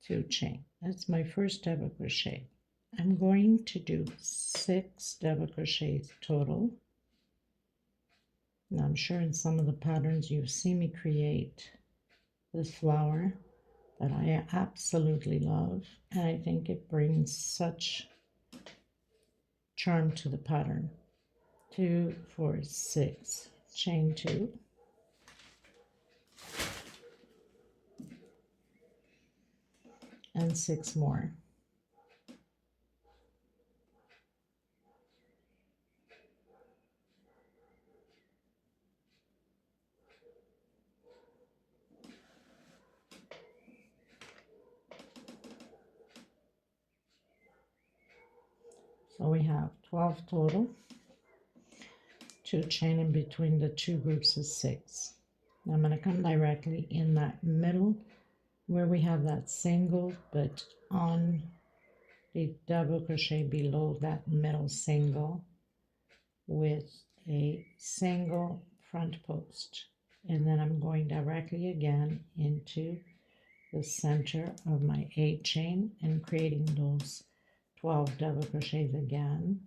2 chain. That's my first double crochet. I'm going to do 6 double crochets total. Now I'm sure in some of the patterns you've seen me create this flower that I absolutely love, and I think it brings such charm to the pattern. 2, 4, 6, chain 2, and 6 more. So we have 12 total. 2 chain in between the 2 groups of 6. Now I'm going to come directly in that middle where we have that single, but on the double crochet below that middle single with a single front post, and then I'm going directly again into the center of my 8 chain and creating those 12 double crochets again.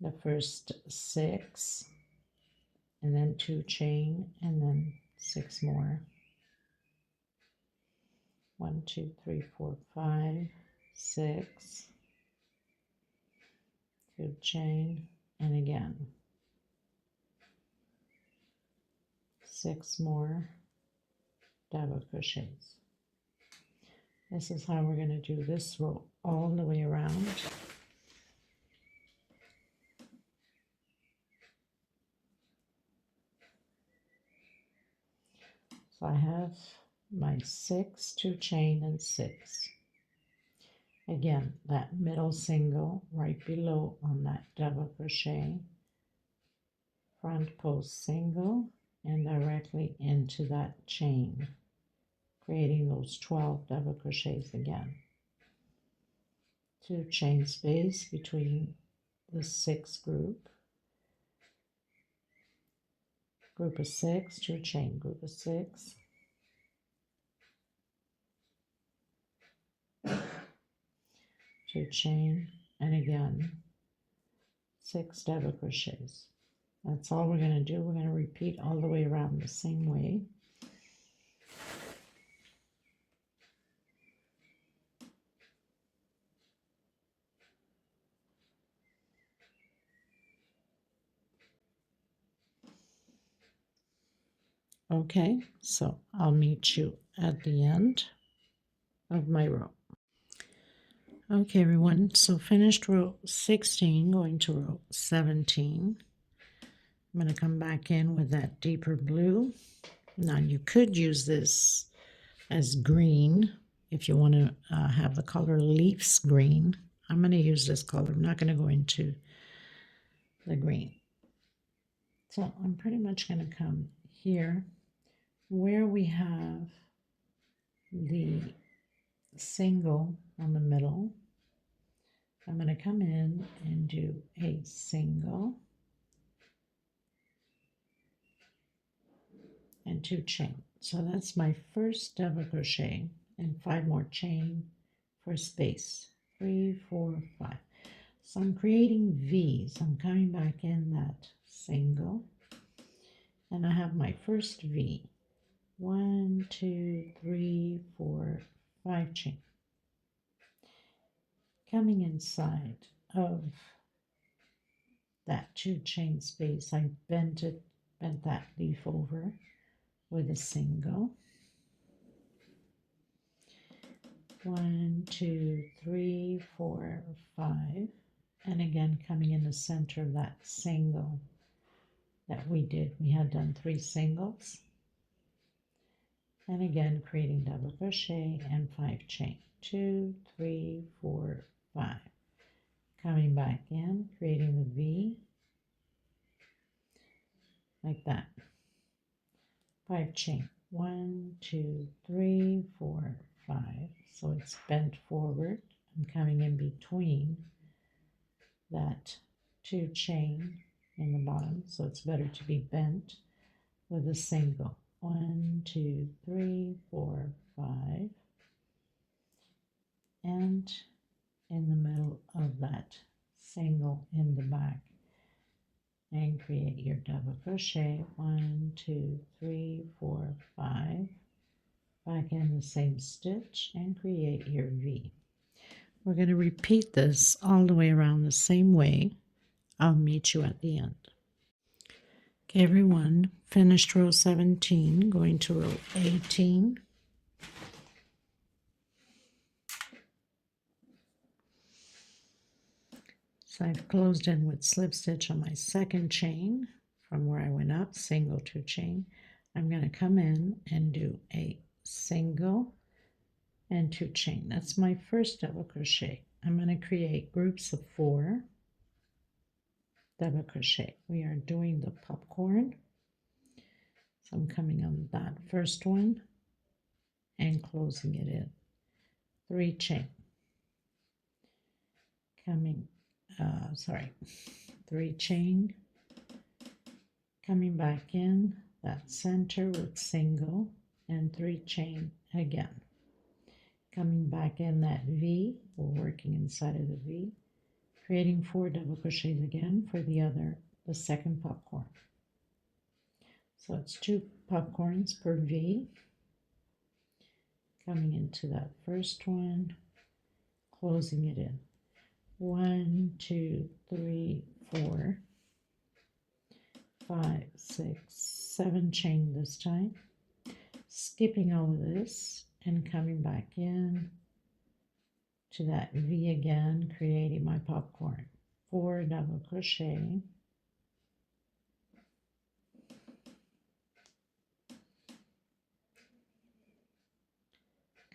The first 6, and then 2 chain, and then 6 more. 1, 2, 3, 4, 5, 6, 2 chain, and again 6 more double crochets. This is how we're going to do this row all the way around. So I have my 6, 2 chain, and 6. Again, that middle single right below on that double crochet, front post single, and directly into that chain, creating those 12 double crochets again. 2 chain space between the 6 group of 6, 2 chain, group of 6, 2 chain, and again 6 double crochets. That's all we're going to do. We're going to repeat all the way around the same way. Okay, so I'll meet you at the end of my row. Okay, everyone, so finished row 16, going to row 17. I'm going to come back in with that deeper blue. Now, you could use this as green if you want to have the color leaves green. I'm going to use this color. I'm not going to go into the green. So I'm pretty much going to come here where we have the single on the middle. I'm going to come in and do a single and 2 chain. So that's my first double crochet and 5 more chain for space. 3, 4, 5. So I'm creating V's. I'm coming back in that single and I have my first V. 1, 2, 3, 4, 5 chain. Coming inside of that 2 chain space, I bent that leaf over with a single. 1, 2, 3, 4, 5, and again coming in the center of that single that we did. We had done 3 singles, and again creating double crochet and 5 chain. 2, 3, 4, 5. Coming back in, creating the V like that. 5 chain. 1, 2, 3, 4, 5. So it's bent forward. I'm coming in between that 2 chain in the bottom, so it's better to be bent with a single. 1, 2, 3, 4, 5, and in the middle of that single in the back, and create your double crochet. 1, 2, 3, 4, 5. Back in the same stitch and create your V. We're going to repeat this all the way around the same way. I'll meet you at the end. Okay, everyone, finished row 17, going to row 18. So I've closed in with slip stitch on my second chain from where I went up, single 2 chain. I'm going to come in and do a single and 2 chain. That's my first double crochet. I'm going to create groups of 4 double crochet. We are doing the popcorn. So I'm coming on that first one and closing it in. 3 chain. Coming, 3 chain. Coming back in that center with single and 3 chain again. Coming back in that V, we're working inside of the V, creating 4 double crochets again for the second popcorn. So it's 2 popcorns per V. Coming into that first one, closing it in. 1, 2, 3, 4, 5, 6, 7 chain this time. Skipping all of this and coming back in to that V again, creating my popcorn. 4 double crochet.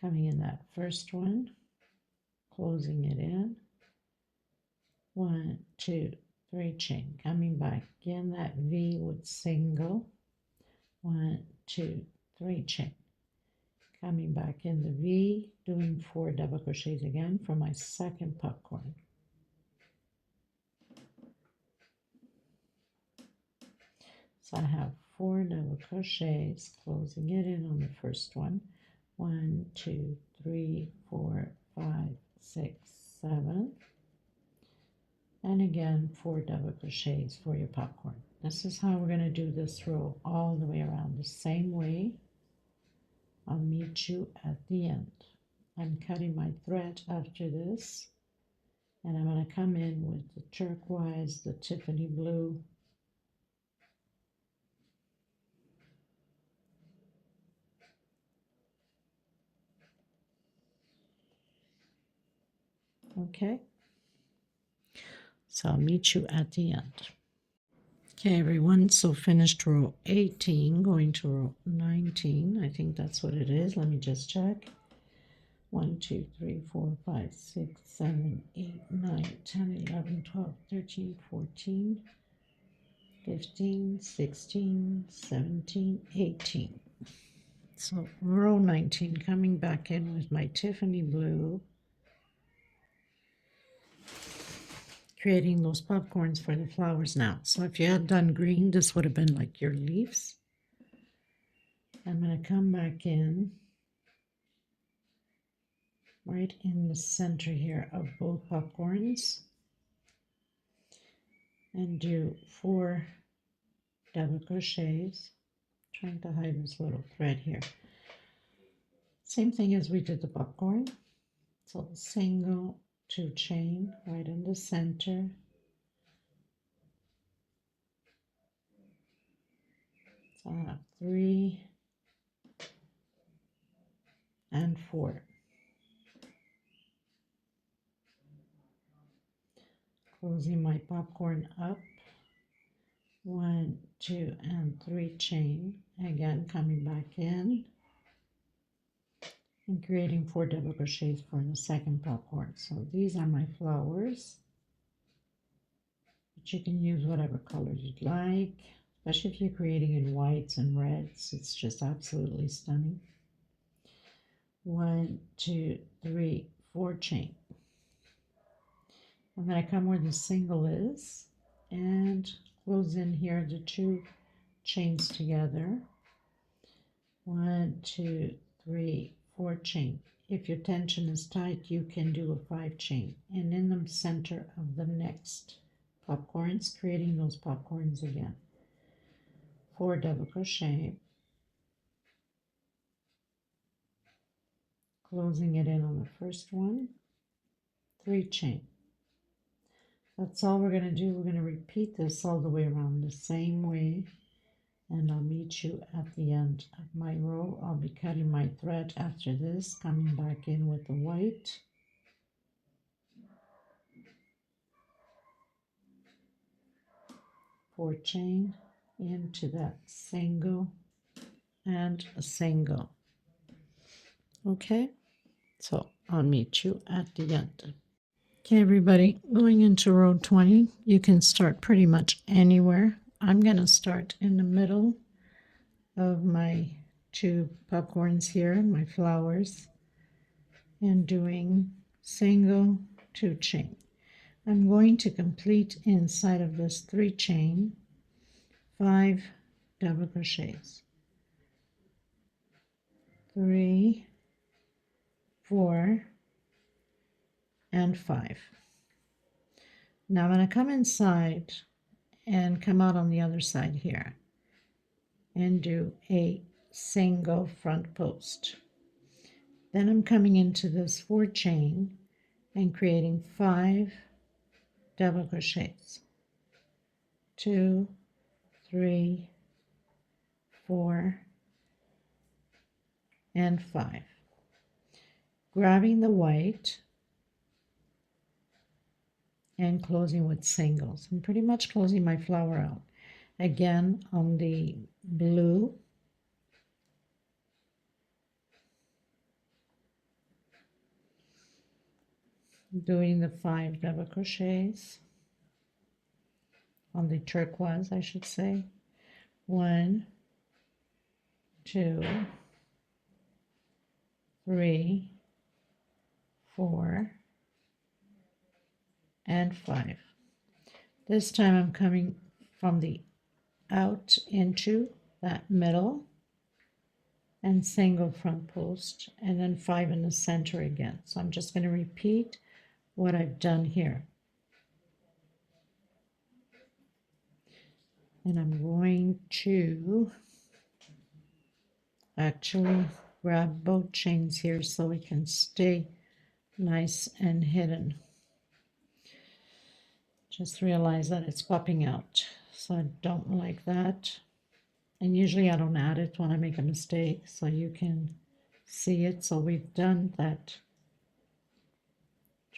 Coming in that first one, closing it in. 1, 2, 3 chain. Coming back in that V with single. 1, 2, 3 chain. Coming back in the V, doing 4 double crochets again for my second popcorn. So I have 4 double crochets, closing it in on the first one. 1, 2, 3, 4, 5, 6, 7. And again, 4 double crochets for your popcorn. This is how we're going to do this row all the way around the same way. I'll meet you at the end. I'm cutting my thread after this, and I'm going to come in with the turquoise, the Tiffany blue, Okay, so I'll meet you at the end. Okay, everyone, so finished row 18, going to row 19. I think that's what it is. Let me just check. 1, 2, 3, 4, 5, 6, 7, 8, 9, 10, 11, 12, 13, 14, 15, 16, 17, 18. So row 19, coming back in with my Tiffany blue, creating those popcorns for the flowers now. So if you had done green, this would have been like your leaves. I'm going to come back in right in the center here of both popcorns and do 4 double crochets, trying to hide this little thread here. Same thing as we did the popcorn. So single, 2 chain right in the center. So I have 3 and 4. Closing my popcorn up. 1, 2, and 3 chain. Again, coming back in and creating 4 double crochets for the second popcorn. So these are my flowers, but you can use whatever color you'd like, especially if you're creating in whites and reds. It's just absolutely stunning. 1, 2, 3, 4 chain. I'm going to come where the single is and close in here the 2 chains together. 1, 2, 3, 4 chain. If your tension is tight, you can do a 5 chain. And in the center of the next popcorns, creating those popcorns again. 4 double crochet. Closing it in on the first one. 3 chain. That's all we're going to do. We're going to repeat this all the way around the same way. And I'll meet you at the end of my row. I'll be cutting my thread after this, coming back in with the white. Four chain into that single and a single. Okay, so I'll meet you at the end. Okay, everybody, going into row 20, you can start pretty much anywhere. I'm going to start in the middle of my 2 popcorns here, my flowers, and doing single, 2 chain. I'm going to complete inside of this 3 chain 5 double crochets. 3, 4, and 5. Now I'm going to come inside and come out on the other side here and do a single front post. Then I'm coming into this 4 chain and creating 5 double crochets. 2, 3, 4, and 5. Grabbing the white and closing with singles. I'm pretty much closing my flower out. Again, on the blue, doing the 5 double crochets. On the turquoise, I should say. 1, 2, 3, 4, and 5. This time I'm coming from the out into that middle and single front post, and then 5 in the center again. So I'm just going to repeat what I've done here. And I'm going to actually grab both chains here so it can stay nice and hidden. Just realize that it's popping out, so I don't like that. And usually I don't add it when I make a mistake, so you can see it. So we've done that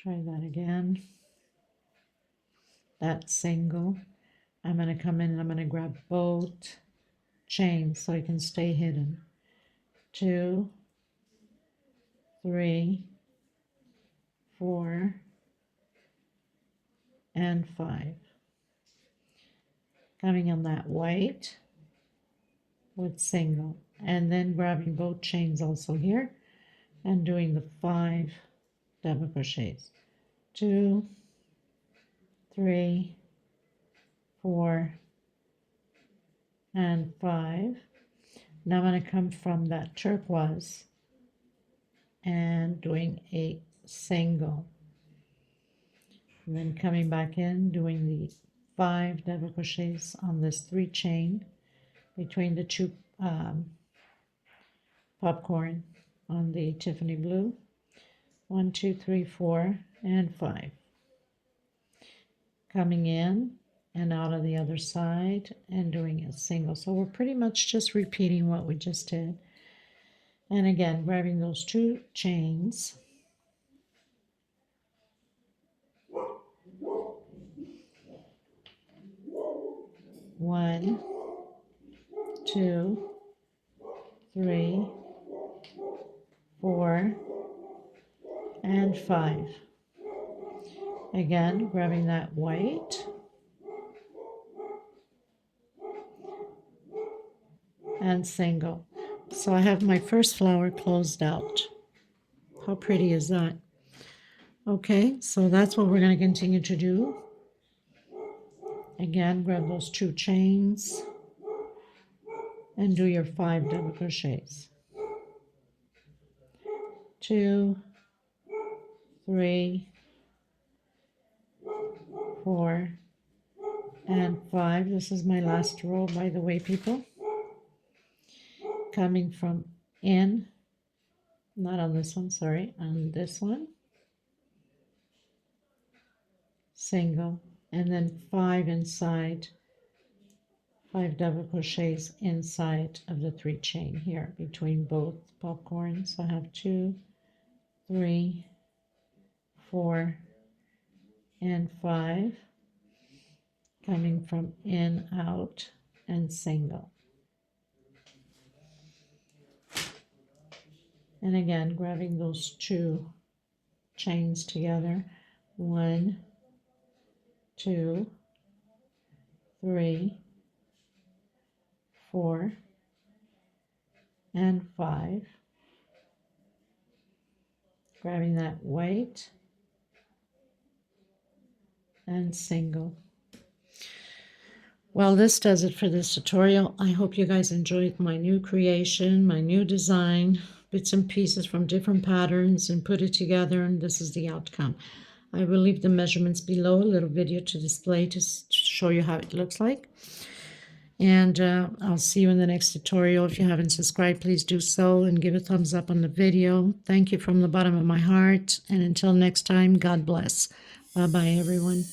Try that again. That single. I'm going to come in and I'm going to grab both chains so I can stay hidden. 2, 3, 4, and 5. Coming on that white with single, and then grabbing both chains also here and doing the 5 double crochets. 2, 3, 4, and 5. Now I'm going to come from that turquoise and doing a single, and then coming back in doing the 5 double crochets on this 3 chain between the 2 popcorn on the Tiffany blue. 1, 2, 3, 4, and 5. Coming in and out of the other side and doing a single. So we're pretty much just repeating what we just did. And again, grabbing those 2 chains. One, 2, 3, 4, and 5. Again, grabbing that white and single. So I have my first flower closed out. How pretty is that? Okay, so that's what we're going to continue to do. Again, grab those 2 chains and do your 5 double crochets. 2, 3, 4, and 5. This is my last row, by the way, people. Coming from in, not on this one, sorry, on this one. Single, and then 5 inside, 5 double crochets inside of the 3 chain here between both popcorns. So I have 2, 3, 4, and 5, coming from in, out, and single. And again, grabbing those 2 chains together. 1, 2, 3, 4, and 5. Grabbing that white and single. Well, this does it for this tutorial. I hope you guys enjoyed my new creation, my new design, bits and pieces from different patterns, and put it together, and this is the outcome. I will leave the measurements below, a little video to display to show you how it looks like. And I'll see you in the next tutorial. If you haven't subscribed, please do so and give a thumbs up on the video. Thank you from the bottom of my heart. And until next time, God bless. Bye-bye, everyone.